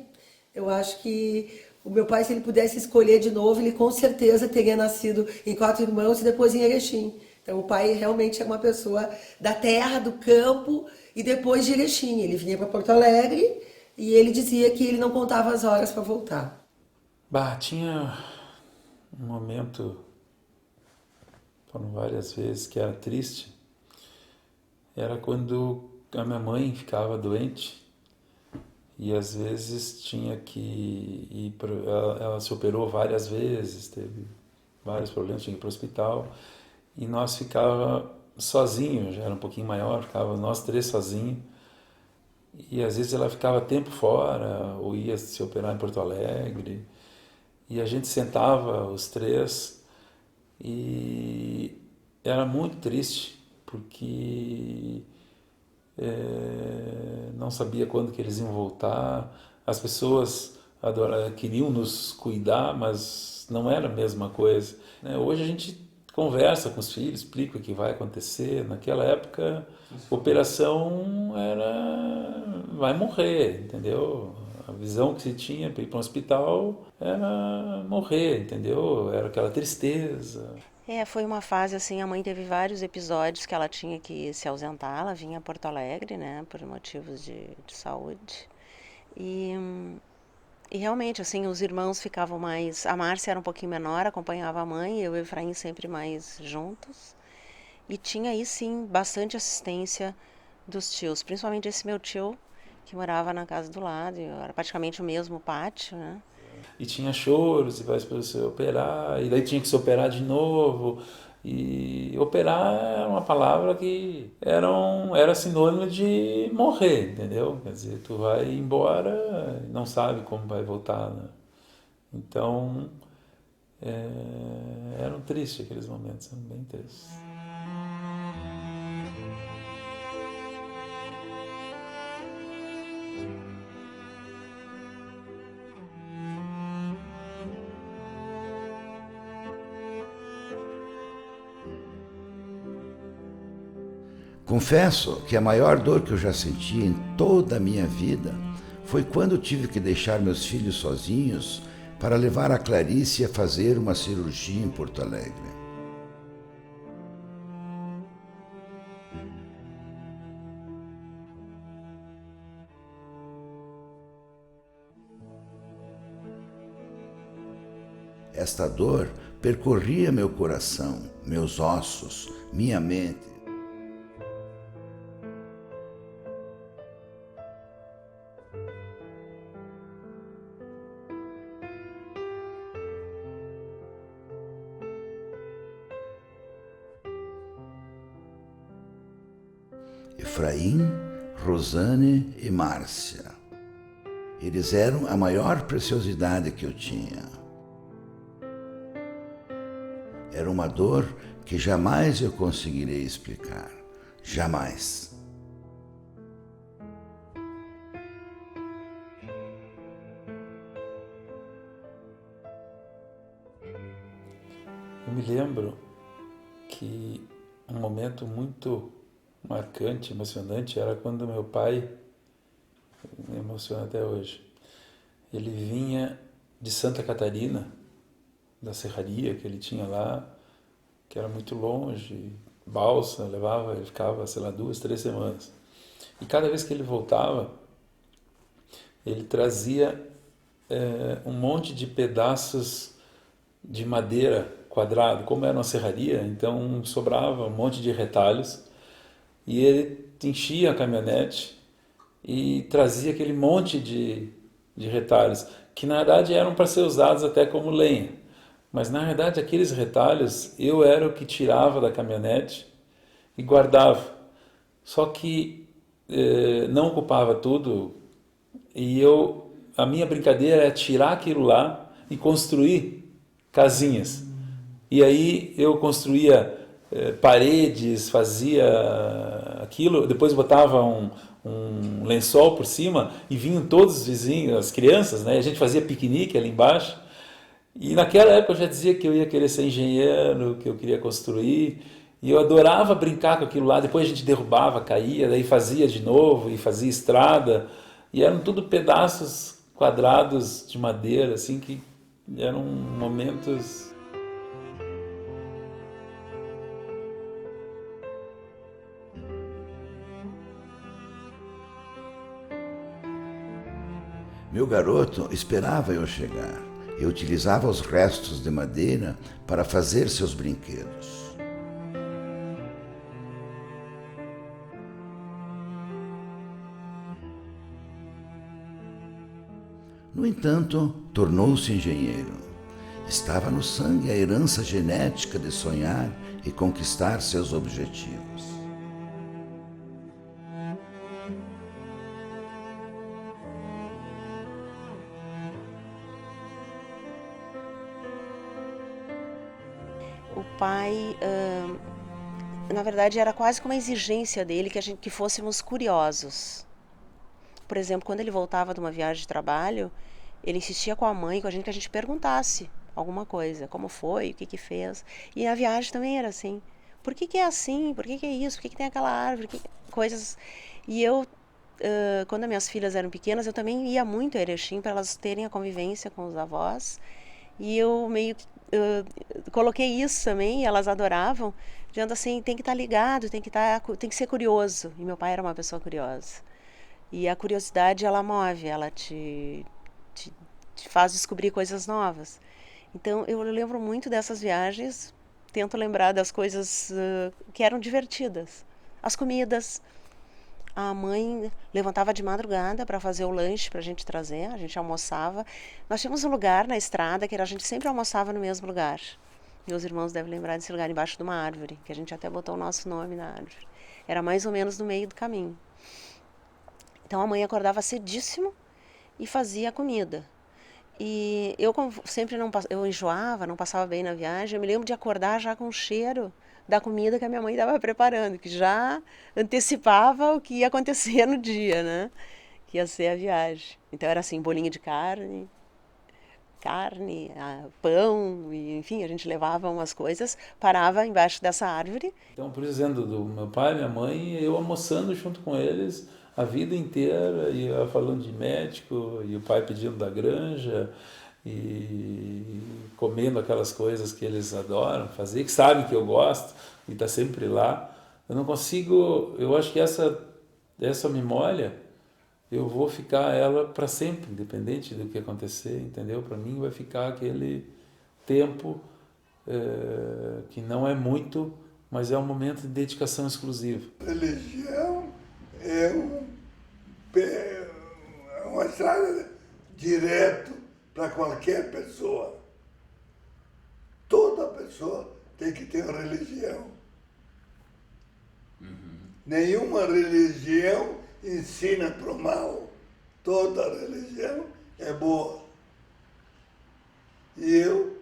Eu acho que o meu pai, se ele pudesse escolher de novo, ele com certeza teria nascido em Quatro Irmãos e depois em Erechim. Então o pai realmente é uma pessoa da terra, do campo e depois de Erechim. Ele vinha para Porto Alegre e ele dizia que ele não contava as horas para voltar.
Tinha um momento, foram várias vezes, que era triste. Era quando a minha mãe ficava doente e às vezes tinha que ir ela se operou várias vezes, teve vários problemas, tinha que ir para o hospital e nós ficava sozinhos, já era um pouquinho maior, ficava nós três sozinhos e às vezes ela ficava tempo fora ou ia se operar em Porto Alegre e a gente sentava os três e era muito triste porque não sabia quando que eles iam voltar. As pessoas queriam nos cuidar, mas não era a mesma coisa. Hoje a gente conversa com os filhos, explica o que vai acontecer. Naquela época, a operação era vai morrer, entendeu? A visão que se tinha para ir para um hospital era morrer, entendeu? Era aquela tristeza.
Foi uma fase assim, a mãe teve vários episódios que ela tinha que se ausentar, ela vinha a Porto Alegre, né, por motivos de saúde. E E realmente, assim, os irmãos ficavam mais... A Márcia era um pouquinho menor, acompanhava a mãe, eu e o Efraim sempre mais juntos. E tinha aí, sim, bastante assistência dos tios, principalmente esse meu tio, que morava na casa do lado, era praticamente o mesmo pátio, né?
E tinha choros, e vai para você operar, e daí tinha que se operar de novo. E operar era uma palavra que era sinônimo de morrer, entendeu? Quer dizer, tu vai embora e não sabe como vai voltar, né? Então, eram tristes aqueles momentos, eram bem tristes.
Confesso que a maior dor que eu já senti em toda a minha vida foi quando tive que deixar meus filhos sozinhos para levar a Clarice a fazer uma cirurgia em Porto Alegre. Esta dor percorria meu coração, meus ossos, minha mente. Efraim, Rosane e Márcia. Eles eram a maior preciosidade que eu tinha. Era uma dor que jamais eu conseguirei explicar. Jamais.
Eu me lembro que um momento muito marcante, emocionante, era quando meu pai, me emociona até hoje, ele vinha de Santa Catarina, da serraria que ele tinha lá, que era muito longe, balsa, ele ficava, sei lá, 2, 3 semanas. E cada vez que ele voltava, ele trazia um monte de pedaços de madeira quadrado, como era uma serraria, então sobrava um monte de retalhos, e ele enchia a caminhonete e trazia aquele monte de retalhos, que na verdade eram para ser usados até como lenha. Mas na verdade aqueles retalhos eu era o que tirava da caminhonete e guardava. Só que não ocupava tudo, e a minha brincadeira era tirar aquilo lá e construir casinhas. E aí eu construía paredes, fazia aquilo, depois botava um lençol por cima e vinham todos os vizinhos, as crianças, né? A gente fazia piquenique ali embaixo. E naquela época eu já dizia que eu ia querer ser engenheiro, que eu queria construir, e eu adorava brincar com aquilo lá. Depois a gente derrubava, caía, daí fazia de novo e fazia estrada, e eram tudo pedaços quadrados de madeira, assim, que eram momentos...
Meu garoto esperava eu chegar e utilizava os restos de madeira para fazer seus brinquedos. No entanto, tornou-se engenheiro. Estava no sangue a herança genética de sonhar e conquistar seus objetivos.
O pai, na verdade, era quase como uma exigência dele que fôssemos curiosos. Por exemplo, quando ele voltava de uma viagem de trabalho, ele insistia com a mãe, com a gente, que a gente perguntasse alguma coisa, como foi, o que fez. E a viagem também era assim. Por que é assim? Por que é isso? Por que tem aquela árvore? Coisas. E eu, quando as minhas filhas eram pequenas, eu também ia muito a Erechim para elas terem a convivência com os avós. E eu meio que coloquei isso também, e elas adoravam, dizendo assim, tem que estar ligado, tem que ser curioso. E meu pai era uma pessoa curiosa. E a curiosidade, ela move, ela te te faz descobrir coisas novas. Então eu lembro muito dessas viagens, tento lembrar das coisas que eram divertidas. As comidas, a mãe levantava de madrugada para fazer o lanche para a gente trazer, a gente almoçava. Nós tínhamos um lugar na estrada que a gente sempre almoçava no mesmo lugar. Meus irmãos devem lembrar desse lugar, embaixo de uma árvore, que a gente até botou o nosso nome na árvore. Era mais ou menos no meio do caminho. Então a mãe acordava cedíssimo e fazia a comida. E eu, como sempre eu enjoava, não passava bem na viagem, eu me lembro de acordar já com o cheiro da comida que a minha mãe estava preparando, que já antecipava o que ia acontecer no dia, né? Que ia ser a viagem. Então era assim, bolinho de carne, pão, e, enfim, a gente levava umas coisas, parava embaixo dessa árvore.
Então, por exemplo, do meu pai, minha mãe, eu almoçando junto com eles a vida inteira, e eu falando de médico, e o pai pedindo da granja, e comendo aquelas coisas que eles adoram fazer, que sabem que eu gosto, e tá sempre lá. Eu não consigo, eu acho que essa memória, eu vou ficar ela para sempre, independente do que acontecer, entendeu? Para mim vai ficar aquele tempo que não é muito, mas é um momento de dedicação exclusiva.
Religião é uma estrada direto para qualquer pessoa. Toda pessoa tem que ter uma religião. Nenhuma religião ensina para o mal. Toda religião é boa. E eu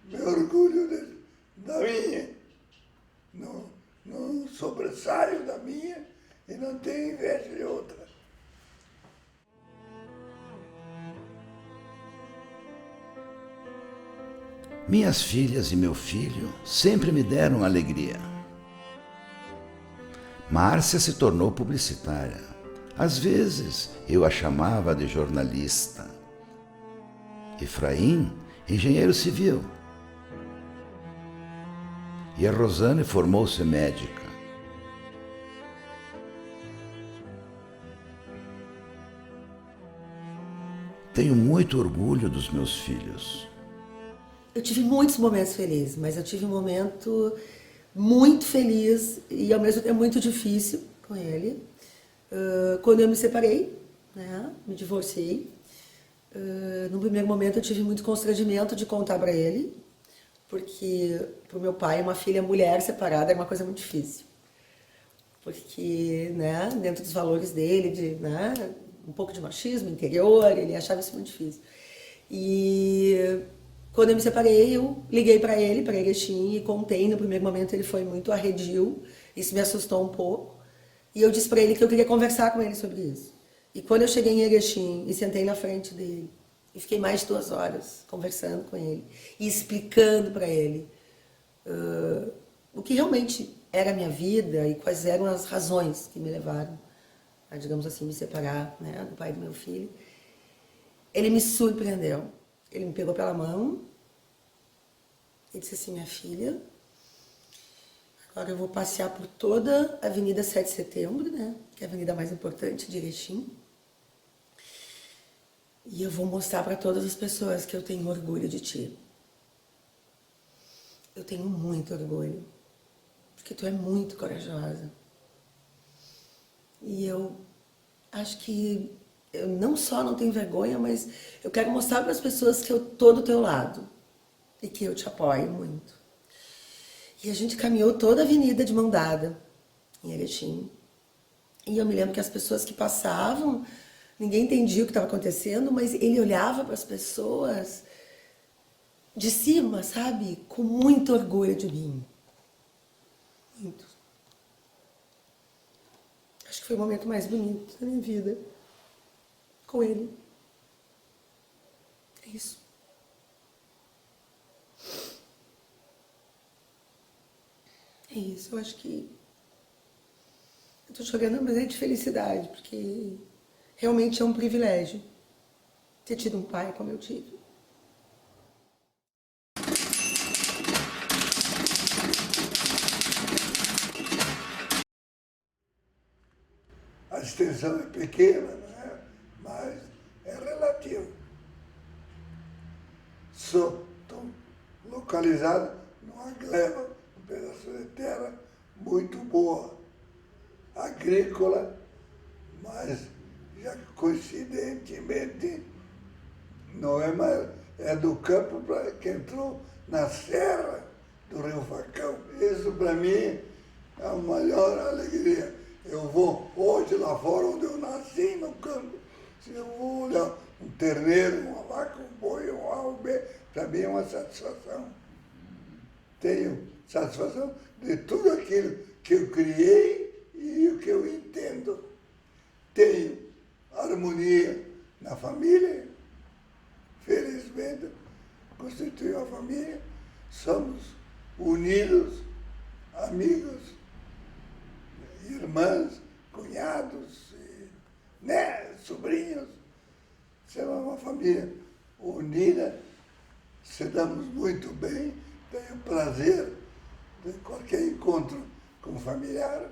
me orgulho da minha. Não sobressaio da minha e não tenho inveja de outra.
Minhas filhas e meu filho sempre me deram alegria. Márcia se tornou publicitária. Às vezes eu a chamava de jornalista. Efraim, engenheiro civil. E a Rosane formou-se médica. Tenho muito orgulho dos meus filhos.
Eu tive muitos momentos felizes, mas eu tive um momento muito feliz e ao mesmo tempo muito difícil com ele. Quando eu me separei, né, me divorciei, no primeiro momento eu tive muito constrangimento de contar para ele, porque para o meu pai uma filha mulher separada é uma coisa muito difícil. Porque, né, dentro dos valores dele, né, um pouco de machismo interior, ele achava isso muito difícil. E quando eu me separei, eu liguei para ele, para Erechim, e contei. No primeiro momento ele foi muito arredio, isso me assustou um pouco. E eu disse para ele que eu queria conversar com ele sobre isso. E quando eu cheguei em Erechim e sentei na frente dele, e fiquei mais de 2 horas conversando com ele e explicando para ele o que realmente era a minha vida e quais eram as razões que me levaram a, digamos assim, me separar, né, do pai do meu filho, ele me surpreendeu. Ele me pegou pela mão e disse assim: minha filha, agora eu vou passear por toda a Avenida 7 de Setembro, né, que é a avenida mais importante de Erechim, e eu vou mostrar para todas as pessoas que eu tenho orgulho de ti. Eu tenho muito orgulho, porque tu é muito corajosa. E eu acho que eu não só não tenho vergonha, mas eu quero mostrar para as pessoas que eu tô do teu lado e que eu te apoio muito. E a gente caminhou toda a avenida de mão dada em Erechim. E eu me lembro que as pessoas que passavam, ninguém entendia o que estava acontecendo, mas ele olhava para as pessoas de cima, sabe? Com muito orgulho de mim. Muito. Acho que foi o momento mais bonito da minha vida com ele. É isso. É isso, eu acho que eu tô chorando, mas é de felicidade, porque realmente é um privilégio ter tido um pai como eu tive.
A extensão é pequena, né? Mas é relativo. Estou localizado numa gleba, um pedaço de terra muito boa, agrícola, mas já coincidentemente não é mais, é do campo para que entrou na serra do Rio Facão. Isso para mim é a maior alegria. Eu vou hoje lá fora onde eu nasci, no campo, se eu vou olhar um terneiro, uma vaca, um boi, um albe, para mim é uma satisfação. Tenho satisfação de tudo aquilo que eu criei e o que eu entendo. Tenho harmonia na família, felizmente constituiu a família, somos unidos, amigos, irmãs, cunhados, sobrinhos. Somos uma família unida, se damos muito bem, tenho prazer de qualquer encontro com familiar.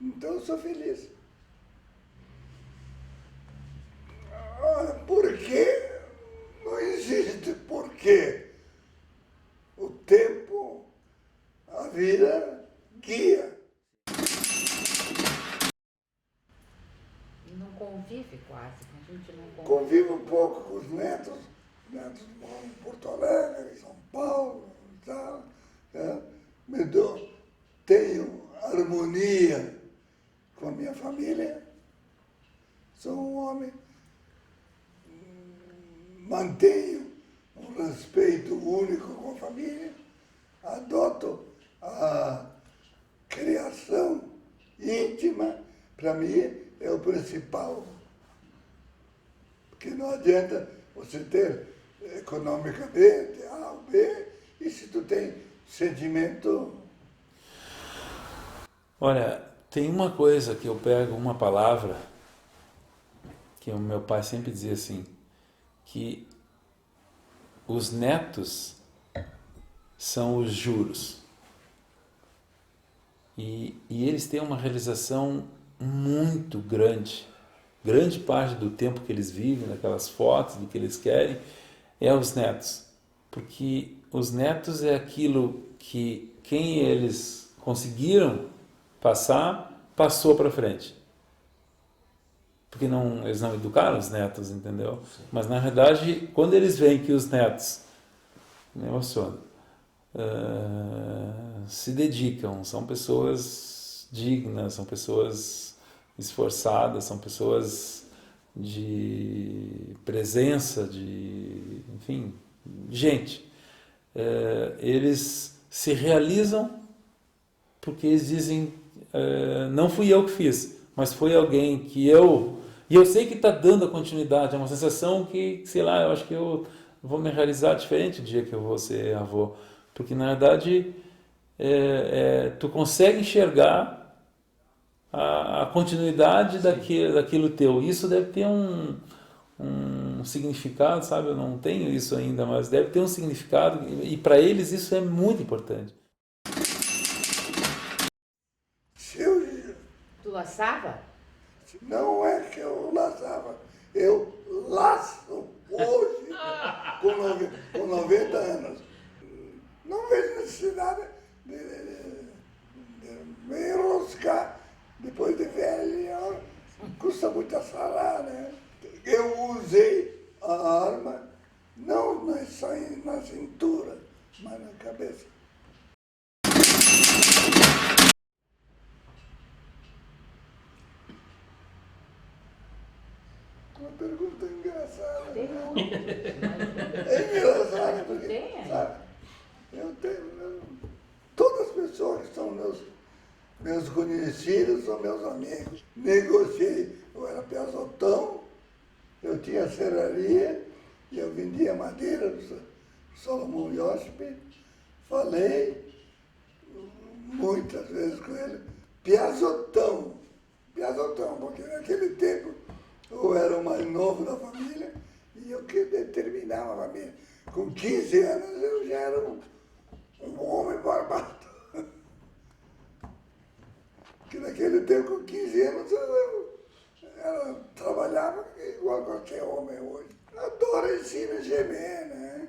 Então, sou feliz. Olha, por quê? Não existe porquê. O tempo, a vida guia.
Não convive quase, a gente não convive.
Convivo um pouco com os netos. Netos moram em Porto Alegre, em São Paulo, e tal. Tenho harmonia com a minha família. Sou um homem, mantenho um respeito único com a família, adoto a criação íntima, para mim é o principal. Porque não adianta você ter economicamente A ou B, e se tu tem sentimento.
Olha, tem uma coisa que eu pego, uma palavra, que o meu pai sempre dizia assim, que os netos são os juros. E eles têm uma realização muito grande. Grande parte do tempo que eles vivem, naquelas fotos, do que eles querem, é os netos. Porque os netos é aquilo que quem eles conseguiram passar, passou para frente. Porque eles não educaram os netos, entendeu? Sim. Mas, na verdade, quando eles veem que os netos, me emociona, se dedicam, são pessoas dignas, são pessoas esforçadas, são pessoas de presença, enfim, gente. Eles se realizam porque eles dizem, não fui eu que fiz, mas foi alguém que e eu sei que está dando a continuidade, é uma sensação que, sei lá, eu acho que eu vou me realizar diferente o dia que eu vou ser avô, porque na verdade tu consegue enxergar a continuidade daquilo teu. Isso deve ter um significado, sabe? Eu não tenho isso ainda, mas deve ter um significado e para eles isso é muito importante.
Tu laçava?
Não é que eu laçava, eu laço hoje com 90 anos. Não vejo necessidade de me enroscar depois de velho. Custa muito a falar, né? Eu usei a arma não na cintura, mas na cabeça. Uma pergunta engraçada.
Tem
É engraçado porque, sabe, eu tenho todas as pessoas que são meus conhecidos, são meus amigos. Negociei, eu era piazotão, eu tinha serraria, e eu vendia madeira do Solomon Yospe. Falei muitas vezes com ele, piazotão, porque naquele tempo eu era o mais novo da família e eu que determinava a família. Com 15 anos eu já era um homem barbado. Porque naquele tempo, com 15 anos, eu trabalhava igual qualquer homem hoje. Adoro ensino a gemer, né?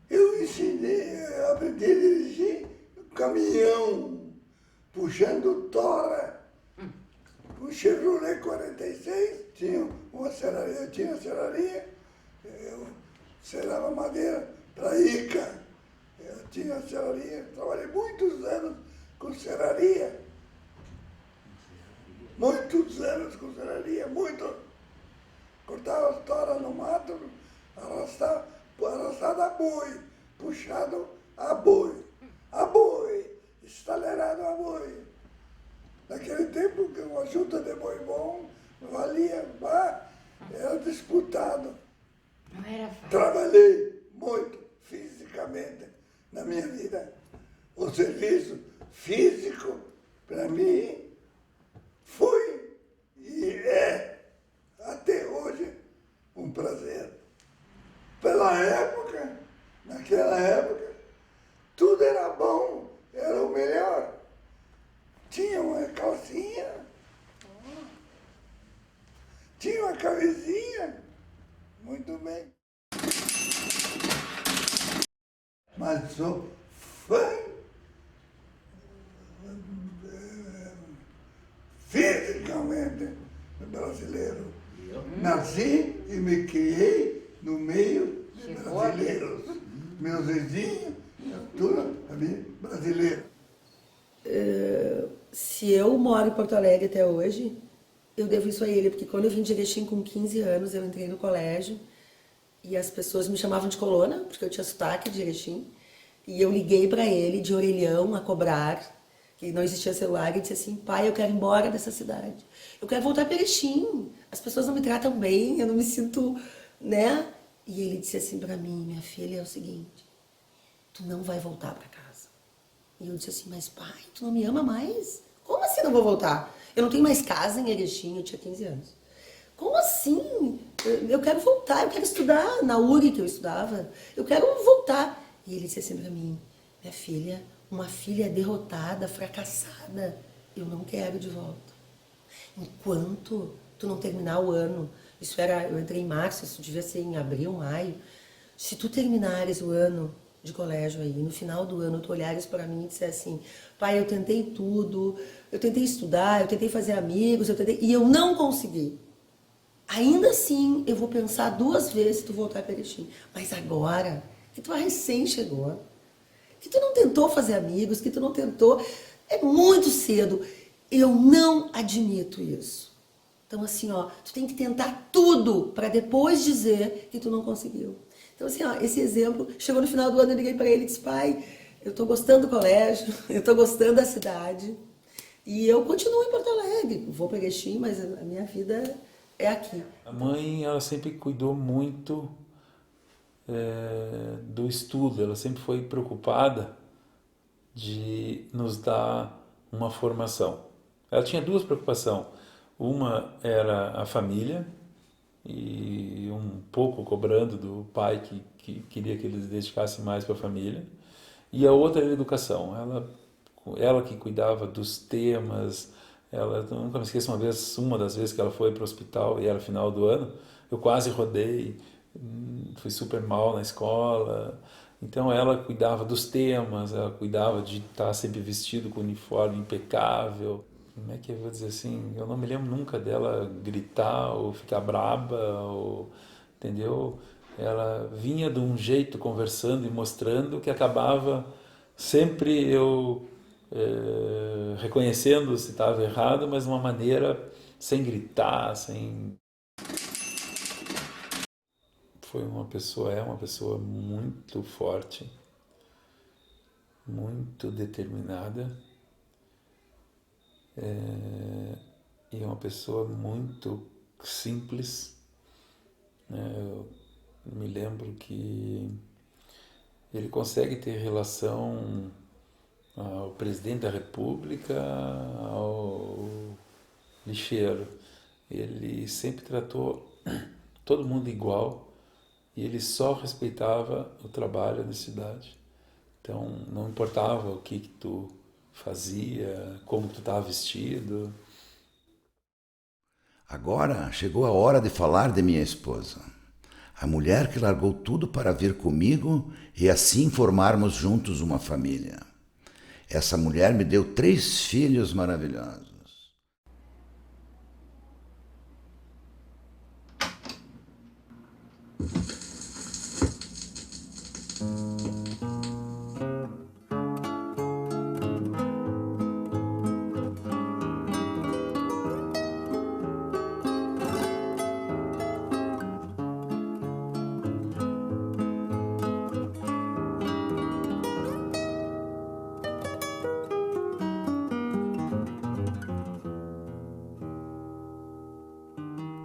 Eu aprendi a dirigir caminhão, puxando tora. Um Chevrolet 46, tinha uma serraria, eu tinha serraria, eu serrava madeira para Ica. Eu tinha serraria, trabalhei muitos anos com serraria. Muitos anos com serraria, muito. Cortava as toras no mato, arrastado a boi, puxado a boi, estalerado a boi. Naquele tempo, uma junta de boi bom valia, era disputado.
Não era fácil.
Trabalhei muito fisicamente na minha vida. O serviço físico, para mim, foi e é, até hoje, um prazer. Pela época, naquela época, tudo era bom, era o melhor. Tinha uma calcinha, tinha uma camisinha, muito bem. Mas sou fã fisicamente brasileiro. Nasci e me criei no meio de brasileiros. Meus vizinhos, tudo brasileiro.
Se eu moro em Porto Alegre até hoje, eu devo isso a ele, porque quando eu vim de Erechim com 15 anos, eu entrei no colégio e as pessoas me chamavam de colona, porque eu tinha sotaque de Erechim, e eu liguei para ele de orelhão a cobrar, que não existia celular, e disse assim: pai, eu quero ir embora dessa cidade, eu quero voltar para Erechim, as pessoas não me tratam bem, eu não me sinto, né? E ele disse assim para mim: minha filha, é o seguinte, tu não vai voltar para casa. E eu disse assim: mas pai, tu não me ama mais? Como assim não vou voltar? Eu não tenho mais casa em Erechim, eu tinha 15 anos. Como assim? Eu quero voltar, eu quero estudar na URI que eu estudava, eu quero voltar. E ele disse assim pra mim: minha filha, uma filha derrotada, fracassada, eu não quero de volta. Enquanto tu não terminar o ano, eu entrei em março, isso devia ser em abril, maio, se tu terminares o ano de colégio aí, no final do ano, tu olhares para mim e disser assim: pai, eu tentei tudo, eu tentei estudar, eu tentei fazer amigos, e eu não consegui. Ainda assim, eu vou pensar 2 vezes se tu voltar para Erechim. Mas agora, que tu recém chegou, que tu não tentou fazer amigos, que tu não tentou, é muito cedo. Eu não admito isso. Então assim, ó, tu tem que tentar tudo para depois dizer que tu não conseguiu. Então assim, ó, esse exemplo, chegou no final do ano, eu liguei para ele e disse: pai, eu tô gostando do colégio, eu tô gostando da cidade, e eu continuo em Porto Alegre, vou para Erechim, mas a minha vida é aqui.
A mãe, ela sempre cuidou muito do estudo, ela sempre foi preocupada de nos dar uma formação. Ela tinha 2 preocupações. Uma era a família, e um pouco cobrando do pai que queria que eles dedicassem mais para a família, e a outra era a educação. Ela que cuidava dos temas. Eu nunca me esqueço uma das vezes que ela foi para o hospital e era final do ano, eu quase rodei, fui super mal na escola. Então ela cuidava dos temas, ela cuidava de estar sempre vestido com uniforme impecável. Como é que eu vou dizer assim? Eu não me lembro nunca dela gritar ou ficar braba, entendeu? Ela vinha de um jeito conversando e mostrando que acabava sempre eu reconhecendo se estava errado, mas de uma maneira sem gritar, sem... É uma pessoa muito forte, muito determinada, e uma pessoa muito simples, né? Eu me lembro que ele consegue ter relação ao presidente da República, ao lixeiro. Ele sempre tratou todo mundo igual e ele só respeitava o trabalho da cidade. Então não importava o que tu fazia, como tu estava vestido.
Agora chegou a hora de falar de minha esposa, a mulher que largou tudo para vir comigo e assim formarmos juntos uma família. Essa mulher me deu 3 filhos maravilhosos.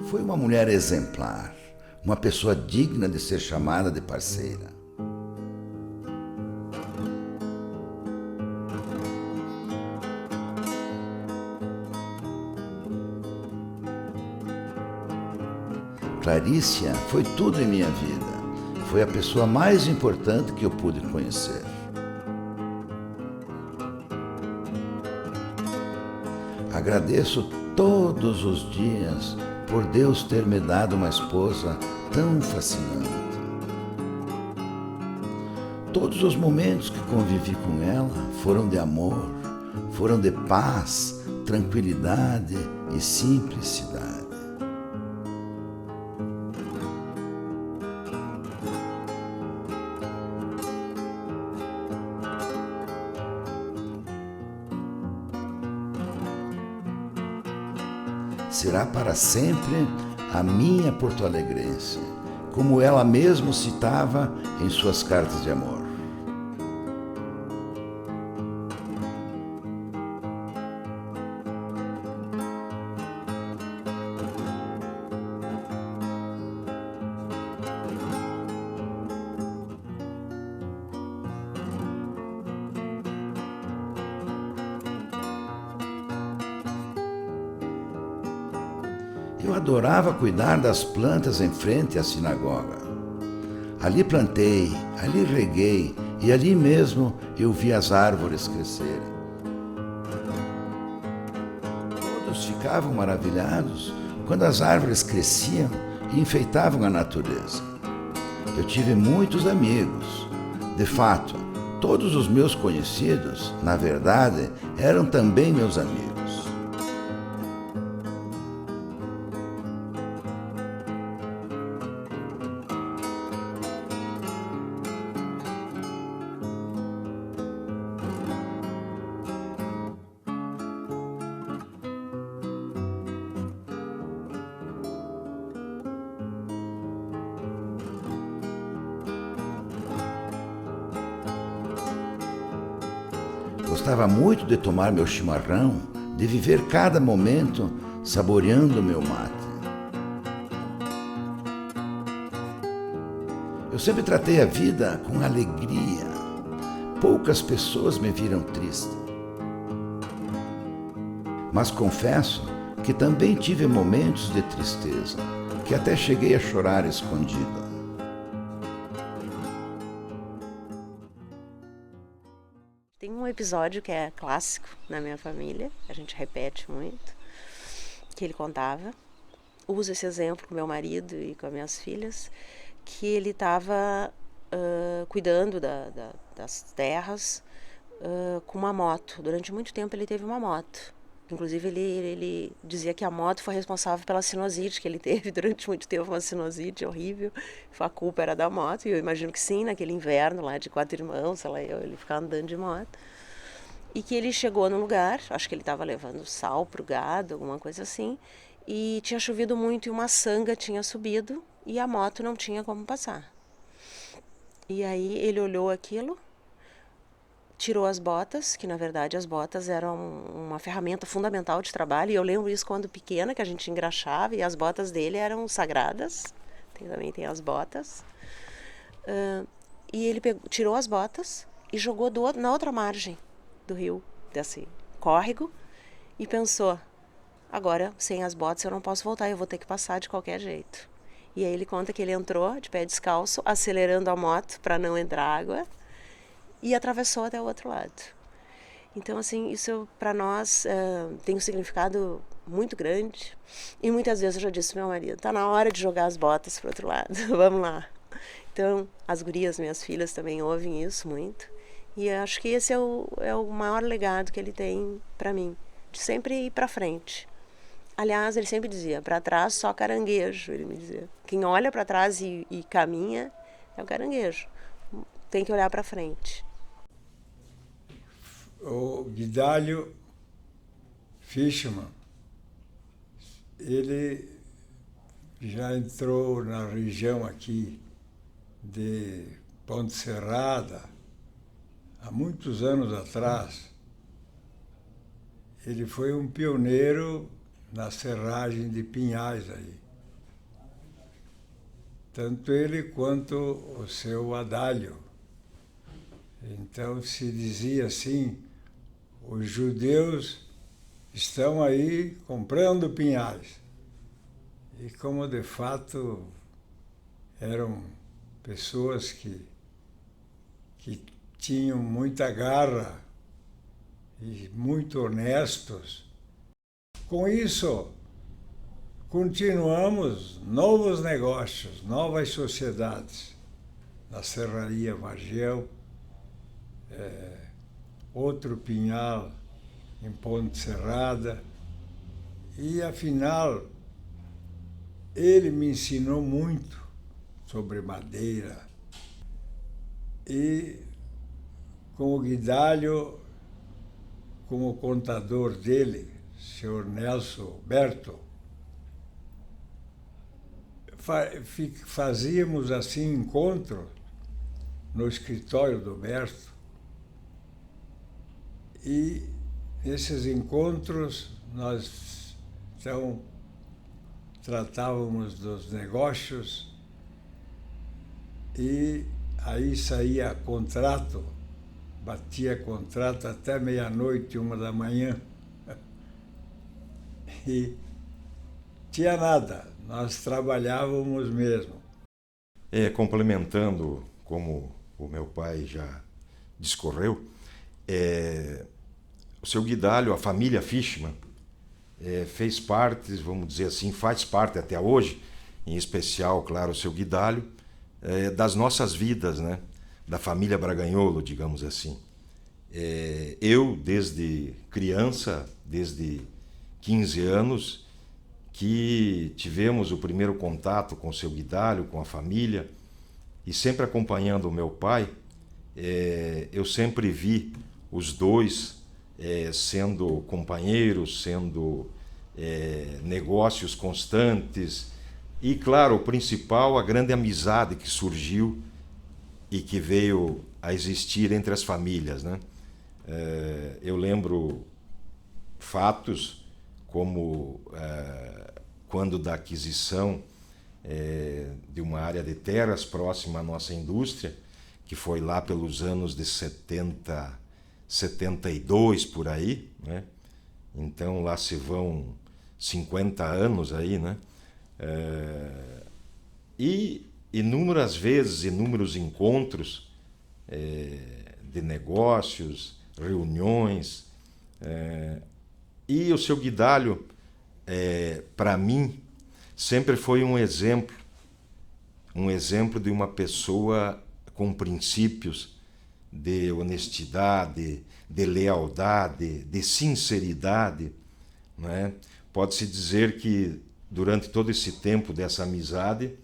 Foi uma mulher exemplar, uma pessoa digna de ser chamada de parceira. Clarícia foi tudo em minha vida. Foi a pessoa mais importante que eu pude conhecer. Agradeço todos os dias por Deus ter me dado uma esposa tão fascinante. Todos os momentos que convivi com ela foram de amor, foram de paz, tranquilidade e simplicidade. Será para sempre a minha porto-alegrense, como ela mesma citava em suas cartas de amor. Eu adorava cuidar das plantas em frente à sinagoga. Ali plantei, ali reguei e ali mesmo eu vi as árvores crescerem. Todos ficavam maravilhados quando as árvores cresciam e enfeitavam a natureza. Eu tive muitos amigos. De fato, todos os meus conhecidos, na verdade, eram também meus amigos. Gostava muito de tomar meu chimarrão, de viver cada momento saboreando meu mate. Eu sempre tratei a vida com alegria. Poucas pessoas me viram triste. Mas confesso que também tive momentos de tristeza, que até cheguei a chorar escondida.
Tem um episódio que é clássico na minha família, a gente repete muito, que ele contava. Uso esse exemplo com meu marido e com as minhas filhas, que ele estava cuidando das terras com uma moto. Durante muito tempo ele teve uma moto. Inclusive ele dizia que a moto foi responsável pela sinusite que ele teve durante muito tempo, uma sinusite horrível. A culpa era da moto, e eu imagino que sim, naquele inverno lá de 4 irmãos, sei lá, ele ficava andando de moto. E que ele chegou num lugar, acho que ele estava levando sal para o gado, alguma coisa assim, e tinha chovido muito e uma sanga tinha subido e a moto não tinha como passar. E aí ele olhou aquilo, tirou as botas, que na verdade as botas eram uma ferramenta fundamental de trabalho, e eu lembro isso quando pequena, que a gente engraxava, e as botas dele eram sagradas, também tem as botas. E ele tirou as botas e jogou na outra margem do rio, desse córrego, e pensou, agora sem as botas eu não posso voltar, eu vou ter que passar de qualquer jeito. E aí ele conta que ele entrou de pé descalço, acelerando a moto para não entrar água, e atravessou até o outro lado. Então, assim, isso para nós tem um significado muito grande. E muitas vezes eu já disse ao meu marido, tá na hora de jogar as botas pro outro lado, vamos lá. Então, as gurias, minhas filhas, também ouvem isso muito. E eu acho que esse é o maior legado que ele tem para mim, de sempre ir para frente. Aliás, ele sempre dizia, para trás só caranguejo, ele me dizia. Quem olha para trás e caminha é o caranguejo. Tem que olhar para frente.
O Guidálio Fishman, ele já entrou na região aqui de Ponte Serrada há muitos anos atrás. Ele foi um pioneiro na serragem de pinhais aí. Tanto ele quanto o seu Adálio. Então se dizia assim, os judeus estão aí comprando pinhais. E como de fato eram pessoas que tinham muita garra e muito honestos. Com isso, continuamos novos negócios, novas sociedades. Na Serraria Vargel, outro pinhal em Ponte Serrada. E, afinal, ele me ensinou muito sobre madeira. E com o Guidálio, como contador dele, senhor Nelson Berto, fazíamos assim encontros no escritório do Berto. E nesses encontros nós então tratávamos dos negócios e aí saía contrato, batia contrato até meia-noite, 1h. E tinha nada, nós trabalhávamos mesmo.
Complementando, como o meu pai já discorreu, o seu Guidálio, a família Fishman, fez parte, vamos dizer assim, faz parte até hoje, em especial, claro, o seu Guidálio, das nossas vidas, né? Da família Braganholo, digamos assim. Eu, desde criança, desde 15 anos, que tivemos o primeiro contato com o seu Guidálio, com a família, e sempre acompanhando o meu pai, eu sempre vi os dois sendo companheiros, sendo negócios constantes, e, claro, o principal, a grande amizade que surgiu e que veio a existir entre as famílias, né? Eu lembro fatos como quando da aquisição de uma área de terras próxima à nossa indústria, que foi lá pelos anos de 72 por aí, né? Então lá se vão 50 anos aí, né? E inúmeras vezes, inúmeros encontros de negócios, reuniões, e o seu Guidálio, para mim, sempre foi um exemplo de uma pessoa com princípios de honestidade, de lealdade, de sinceridade, né? Pode-se dizer que durante todo esse tempo dessa amizade,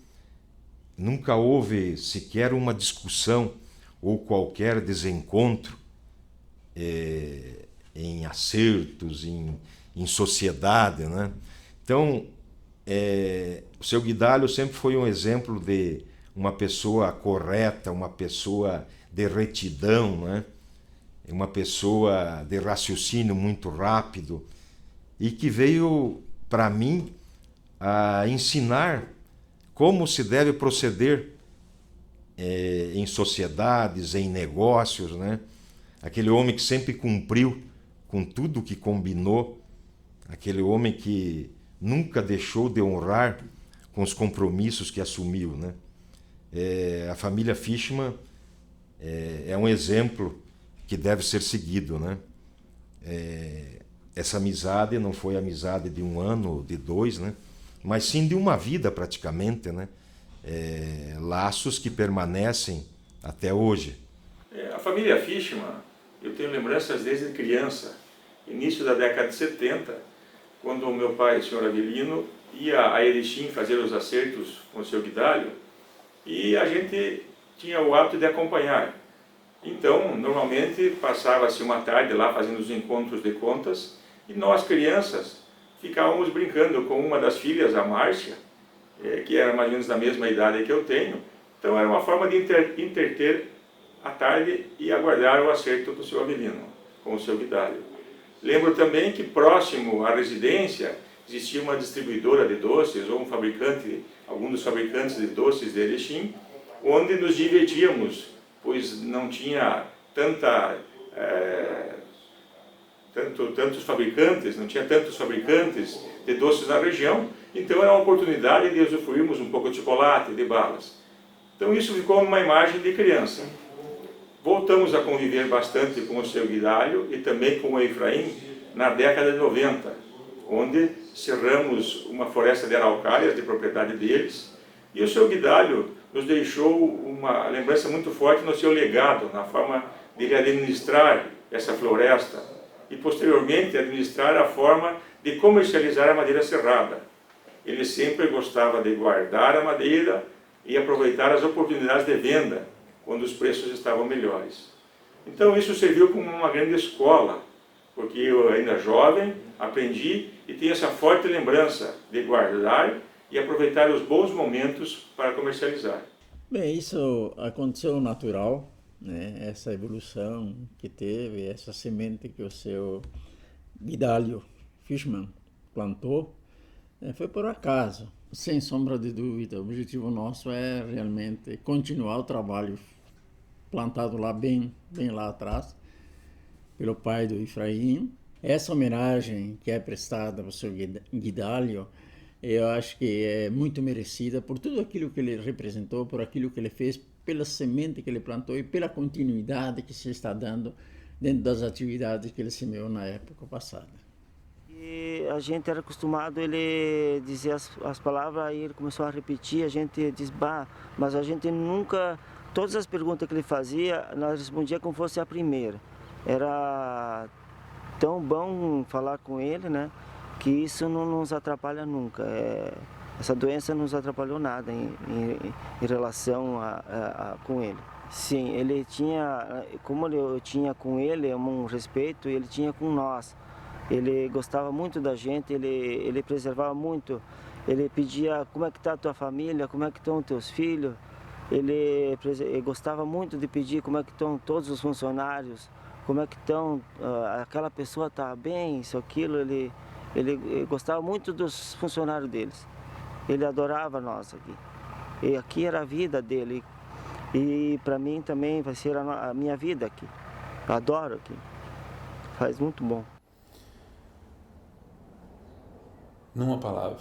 nunca houve sequer uma discussão ou qualquer desencontro em acertos, em sociedade, né? Então, o seu Guidálio sempre foi um exemplo de uma pessoa correta, uma pessoa de retidão, né? Uma pessoa de raciocínio muito rápido e que veio, para mim, a ensinar como se deve proceder em sociedades, em negócios, né? Aquele homem que sempre cumpriu com tudo que combinou, aquele homem que nunca deixou de honrar com os compromissos que assumiu, né? A família Fishman é um exemplo que deve ser seguido, né? essa amizade não foi amizade de 1 ano, de 2, né? Mas sim de uma vida praticamente, né? Laços que permanecem até hoje.
A família Fishman, eu tenho lembranças desde criança, início da década de 70, quando o meu pai, o senhor Avelino, ia a Erechim fazer os acertos com o seu Guidalho, e a gente tinha o hábito de acompanhar. Então, normalmente, passava-se uma tarde lá fazendo os encontros de contas, e nós, crianças, ficávamos brincando com uma das filhas, a Márcia, que era mais ou menos da mesma idade que eu tenho. Então, era uma forma de interter a tarde e aguardar o acerto do seu Avelino, com o seu Guidalho. Lembro também que próximo à residência existia uma distribuidora de doces, ou um fabricante, algum dos fabricantes de doces de Erechim, onde nos divertíamos, pois não tinha tantos fabricantes de doces na região, então era uma oportunidade de usufruirmos um pouco de chocolate, de balas. Então isso ficou uma imagem de criança. Voltamos a conviver bastante com o seu Guidalho e também com o Efraim na década de 90, onde cerramos uma floresta de araucárias de propriedade deles, e o seu Guidalho nos deixou uma lembrança muito forte no seu legado, na forma de ele administrar essa floresta e posteriormente administrar a forma de comercializar a madeira serrada. Ele sempre gostava de guardar a madeira e aproveitar as oportunidades de venda quando os preços estavam melhores. Então isso serviu como uma grande escola, porque eu ainda jovem aprendi e tenho essa forte lembrança de guardar e aproveitar os bons momentos para comercializar.
Bem, isso aconteceu natural, né? Essa evolução que teve, essa semente que o seu Guidalho Fishman plantou, foi por acaso. Sem sombra de dúvida, o objetivo nosso é realmente continuar o trabalho plantado lá bem lá atrás, pelo pai do Efraim. Essa homenagem que é prestada ao seu Guidalho, eu acho que é muito merecida por tudo aquilo que ele representou, por aquilo que ele fez, pela semente que ele plantou e pela continuidade que se está dando dentro das atividades que ele semeou na época passada.
E a gente era acostumado, ele dizer as palavras, aí ele começou a repetir, a gente diz, mas a gente nunca, todas as perguntas que ele fazia, nós respondíamos como fosse a primeira. Era tão bom falar com ele, né, que isso não nos atrapalha nunca. Essa doença não nos atrapalhou nada em relação com ele. Sim, ele tinha, como eu tinha com ele um respeito, ele tinha com nós. Ele gostava muito da gente, ele preservava muito. Ele pedia como é que está a tua família, como é que estão os teus filhos. Ele gostava muito de pedir como é que estão todos os funcionários, como é que estão, aquela pessoa está bem, isso, aquilo. Ele gostava muito dos funcionários deles. Ele adorava nós aqui. E aqui era a vida dele. E para mim também vai ser a minha vida aqui. Eu adoro aqui. Faz muito bom.
Numa palavra,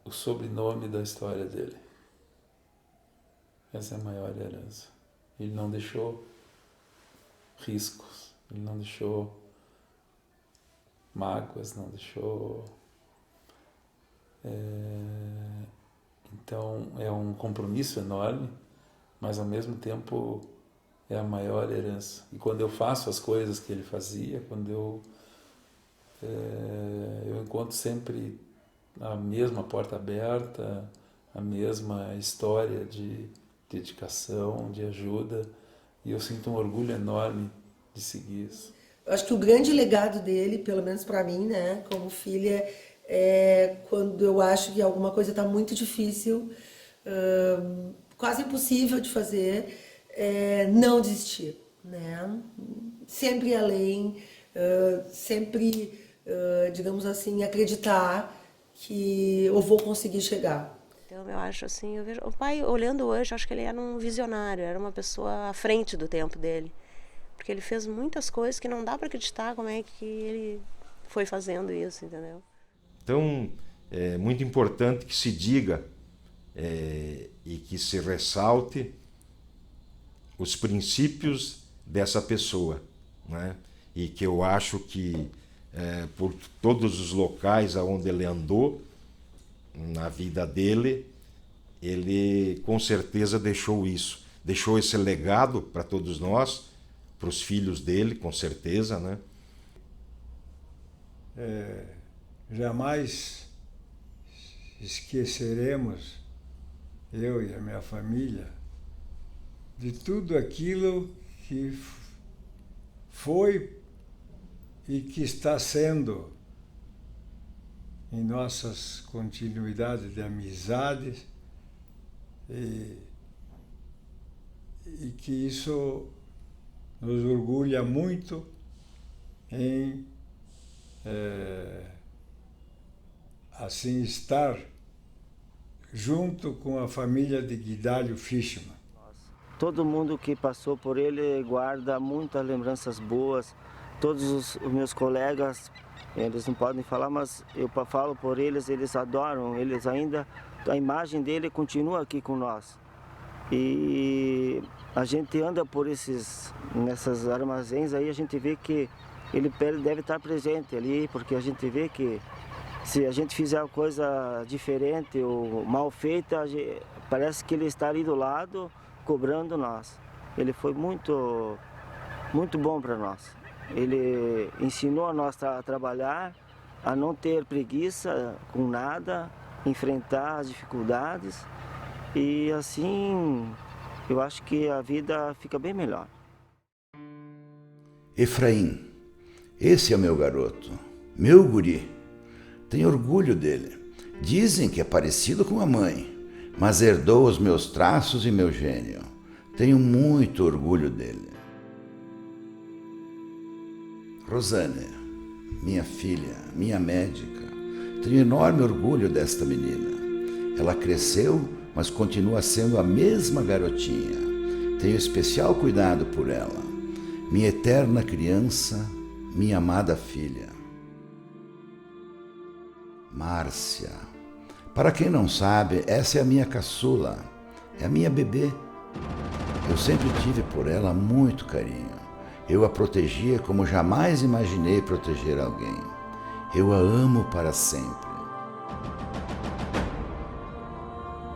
o sobrenome da história dele. Essa é a maior herança. Ele não deixou riscos, ele não deixou mágoas, não deixou... Então é um compromisso enorme, mas ao mesmo tempo é a maior herança. E quando eu faço as coisas que ele fazia, quando eu encontro sempre a mesma porta aberta, a mesma história de dedicação, de ajuda, e eu sinto um orgulho enorme de seguir isso.
Eu acho que o grande legado dele, pelo menos para mim, né, como filha, é quando eu acho que alguma coisa está muito difícil, quase impossível de fazer, não desistir, né? Sempre ir além, sempre, digamos assim, acreditar que eu vou conseguir chegar.
Então eu acho assim, eu vejo o pai olhando hoje, acho que ele era um visionário, era uma pessoa à frente do tempo dele, porque ele fez muitas coisas que não dá para acreditar como é que ele foi fazendo isso, entendeu?
Então é muito importante que se diga e que se ressalte os princípios dessa pessoa, né? E que eu acho que por todos os locais aonde ele andou na vida dele, ele com certeza deixou isso, deixou esse legado para todos nós, para os filhos dele, com certeza, né?
Jamais esqueceremos, eu e a minha família, de tudo aquilo que foi e que está sendo em nossas continuidades de amizades, e que isso nos orgulha muito em assim estar junto com a família de Guidálio Fishman.
Todo mundo que passou por ele guarda muitas lembranças boas. Todos os meus colegas, eles não podem falar, mas eu falo por eles, eles adoram, eles ainda, a imagem dele continua aqui com nós. E a gente anda por nessas armazéns aí, a gente vê que ele deve estar presente ali, porque a gente vê que se a gente fizer uma coisa diferente ou mal feita, parece que ele está ali do lado, cobrando nós. Ele foi muito bom para nós. Ele ensinou a nós a trabalhar, a não ter preguiça com nada, enfrentar as dificuldades e assim eu acho que a vida fica bem melhor.
Efraim, esse é o meu garoto, meu guri. Tenho orgulho dele. Dizem que é parecido com a mãe, mas herdou os meus traços e meu gênio. Tenho muito orgulho dele. Rosane, minha filha, minha médica, tenho enorme orgulho desta menina. Ela cresceu, mas continua sendo a mesma garotinha. Tenho especial cuidado por ela. Minha eterna criança, minha amada filha. Márcia. Para quem não sabe, essa é a minha caçula, é a minha bebê. Eu sempre tive por ela muito carinho. Eu a protegia como jamais imaginei proteger alguém. Eu a amo para sempre.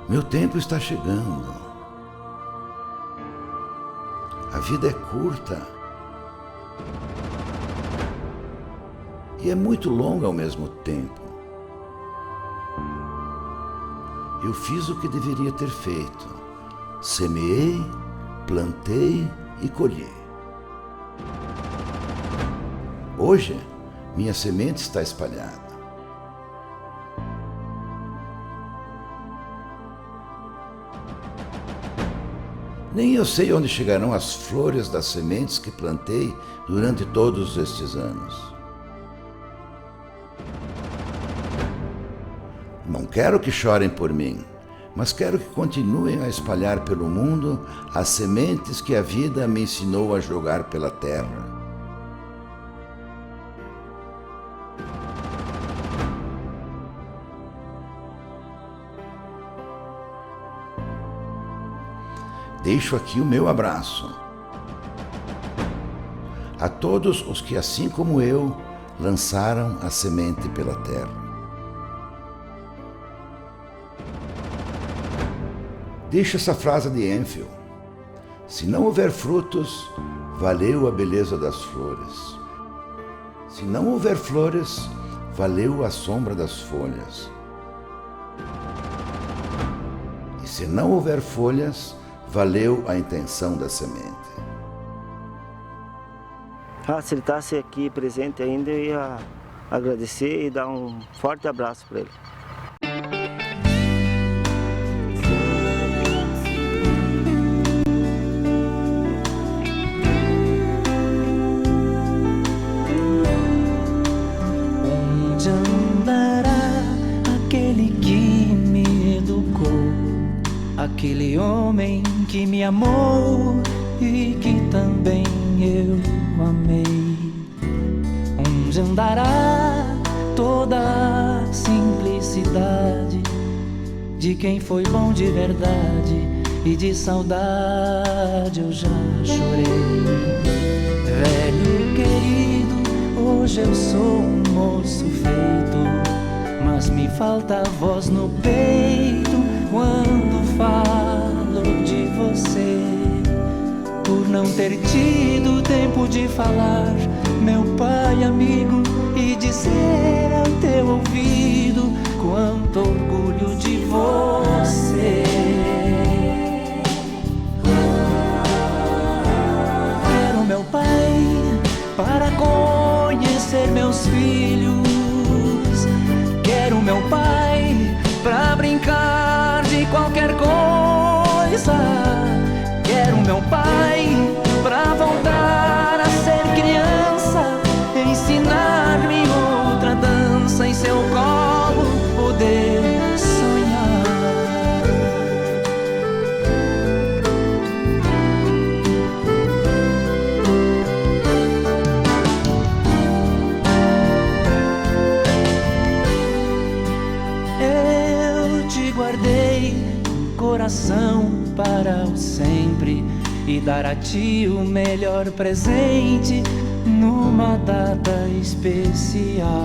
Meu tempo está chegando. A vida é curta. E é muito longa ao mesmo tempo. Eu fiz o que deveria ter feito. Semeei, plantei e colhi. Hoje, minha semente está espalhada. Nem eu sei onde chegarão as flores das sementes que plantei durante todos estes anos. Não quero que chorem por mim, mas quero que continuem a espalhar pelo mundo as sementes que a vida me ensinou a jogar pela terra. Deixo aqui o meu abraço a todos os que, assim como eu, lançaram a semente pela terra. Deixo essa frase de Enfield: se não houver frutos, valeu a beleza das flores. Se não houver flores, valeu a sombra das folhas. E se não houver folhas, valeu a intenção da semente.
Se ele estava aqui presente ainda, eu ia agradecer e dar um forte abraço para ele.
Onde andará aquele que me educou, aquele homem que me amou e que também eu amei? Onde andará toda a simplicidade de quem foi bom de verdade e de saudade eu já chorei. Velho querido, hoje eu sou um moço feito, mas me falta voz no peito quando falo de você. Por não ter tido tempo de falar, meu pai amigo, e dizer ao teu ouvido quanto orgulho de você. Quero meu pai para conhecer meus filhos. Quero meu pai pra brincar de qualquer coisa. Quero meu pai pra voltar a ser criança, ensinar-me outra dança, em seu colo poder sonhar. Eu te guardei no coração para o sempre e dar a ti o melhor presente numa data especial.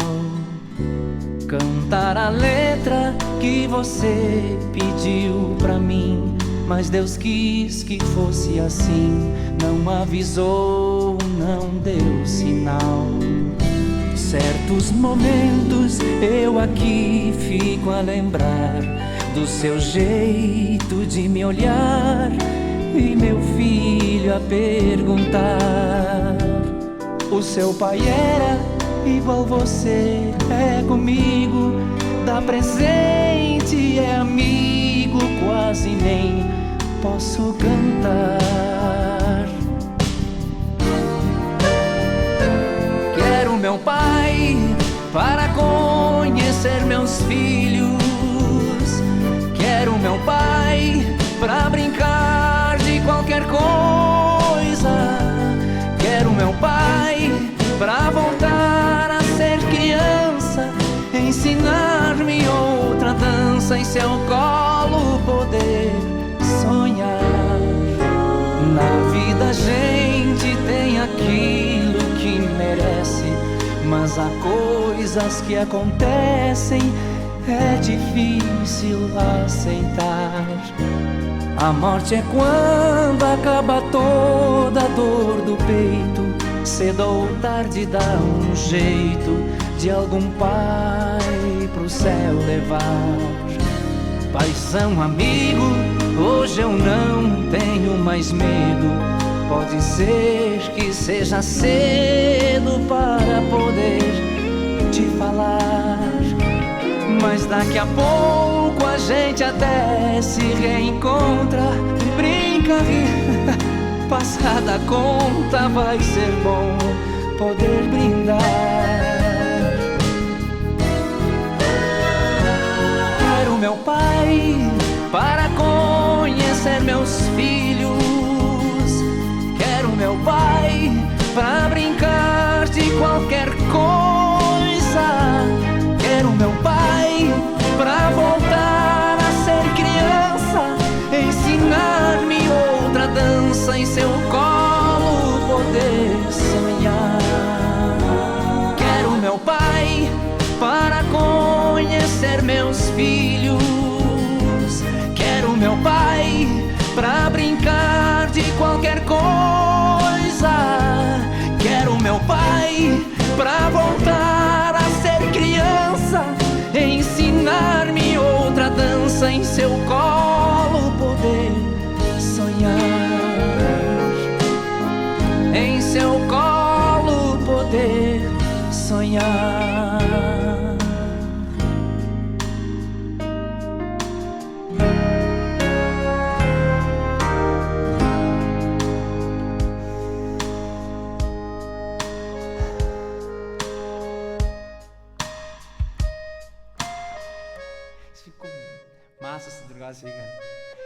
Cantar a letra que você pediu pra mim, mas Deus quis que fosse assim. Não avisou, não deu sinal. Certos momentos eu aqui fico a lembrar do seu jeito de me olhar e meu filho a perguntar. O seu pai era igual você é comigo, dá presente, é amigo, quase nem posso cantar. Quero meu pai para conhecer meus filhos. Quero meu pai pra brincar de qualquer coisa. Quero meu pai pra voltar a ser criança, ensinar-me outra dança, em seu colo poder sonhar. Na vida a gente tem aquilo que merece, mas há coisas que acontecem, é difícil aceitar. A morte é quando acaba toda a dor do peito. Cedo ou tarde dá um jeito de algum pai pro céu levar. Paizão amigo, hoje eu não tenho mais medo. Pode ser que seja cedo para poder te falar, mas daqui a pouco a gente até se reencontra. Brinca, passada a conta, vai ser bom poder brindar. Quero meu pai para conhecer meus filhos. Quero meu pai pra brincar de qualquer coisa. Quero meu pai pra voltar a ser criança, ensinar-me outra dança, em seu colo poder sonhar. Quero meu pai para conhecer meus filhos. Quero meu pai pra brincar de qualquer coisa. Quero meu pai pra voltar a ser criança, ensinar-me outra dança, em seu colo poder sonhar. Em seu colo poder sonhar.
Ficou massa esse negócio aí, cara.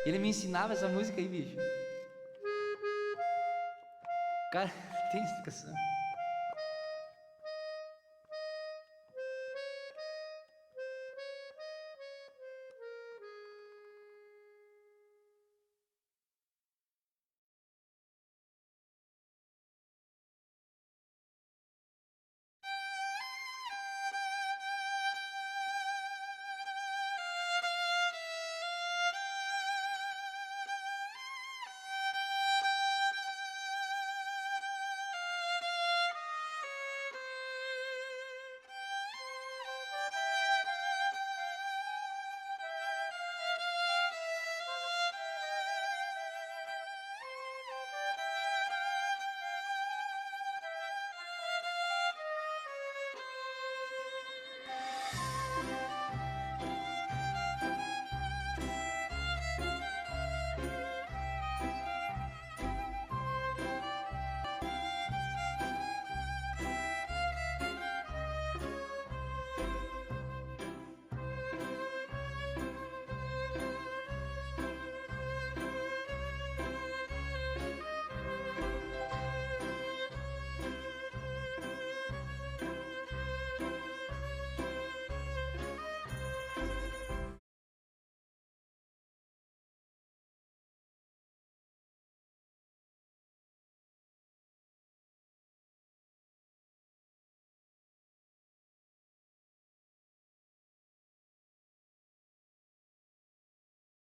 Ele me ensinava essa música aí, bicho. Cara, tem explicação.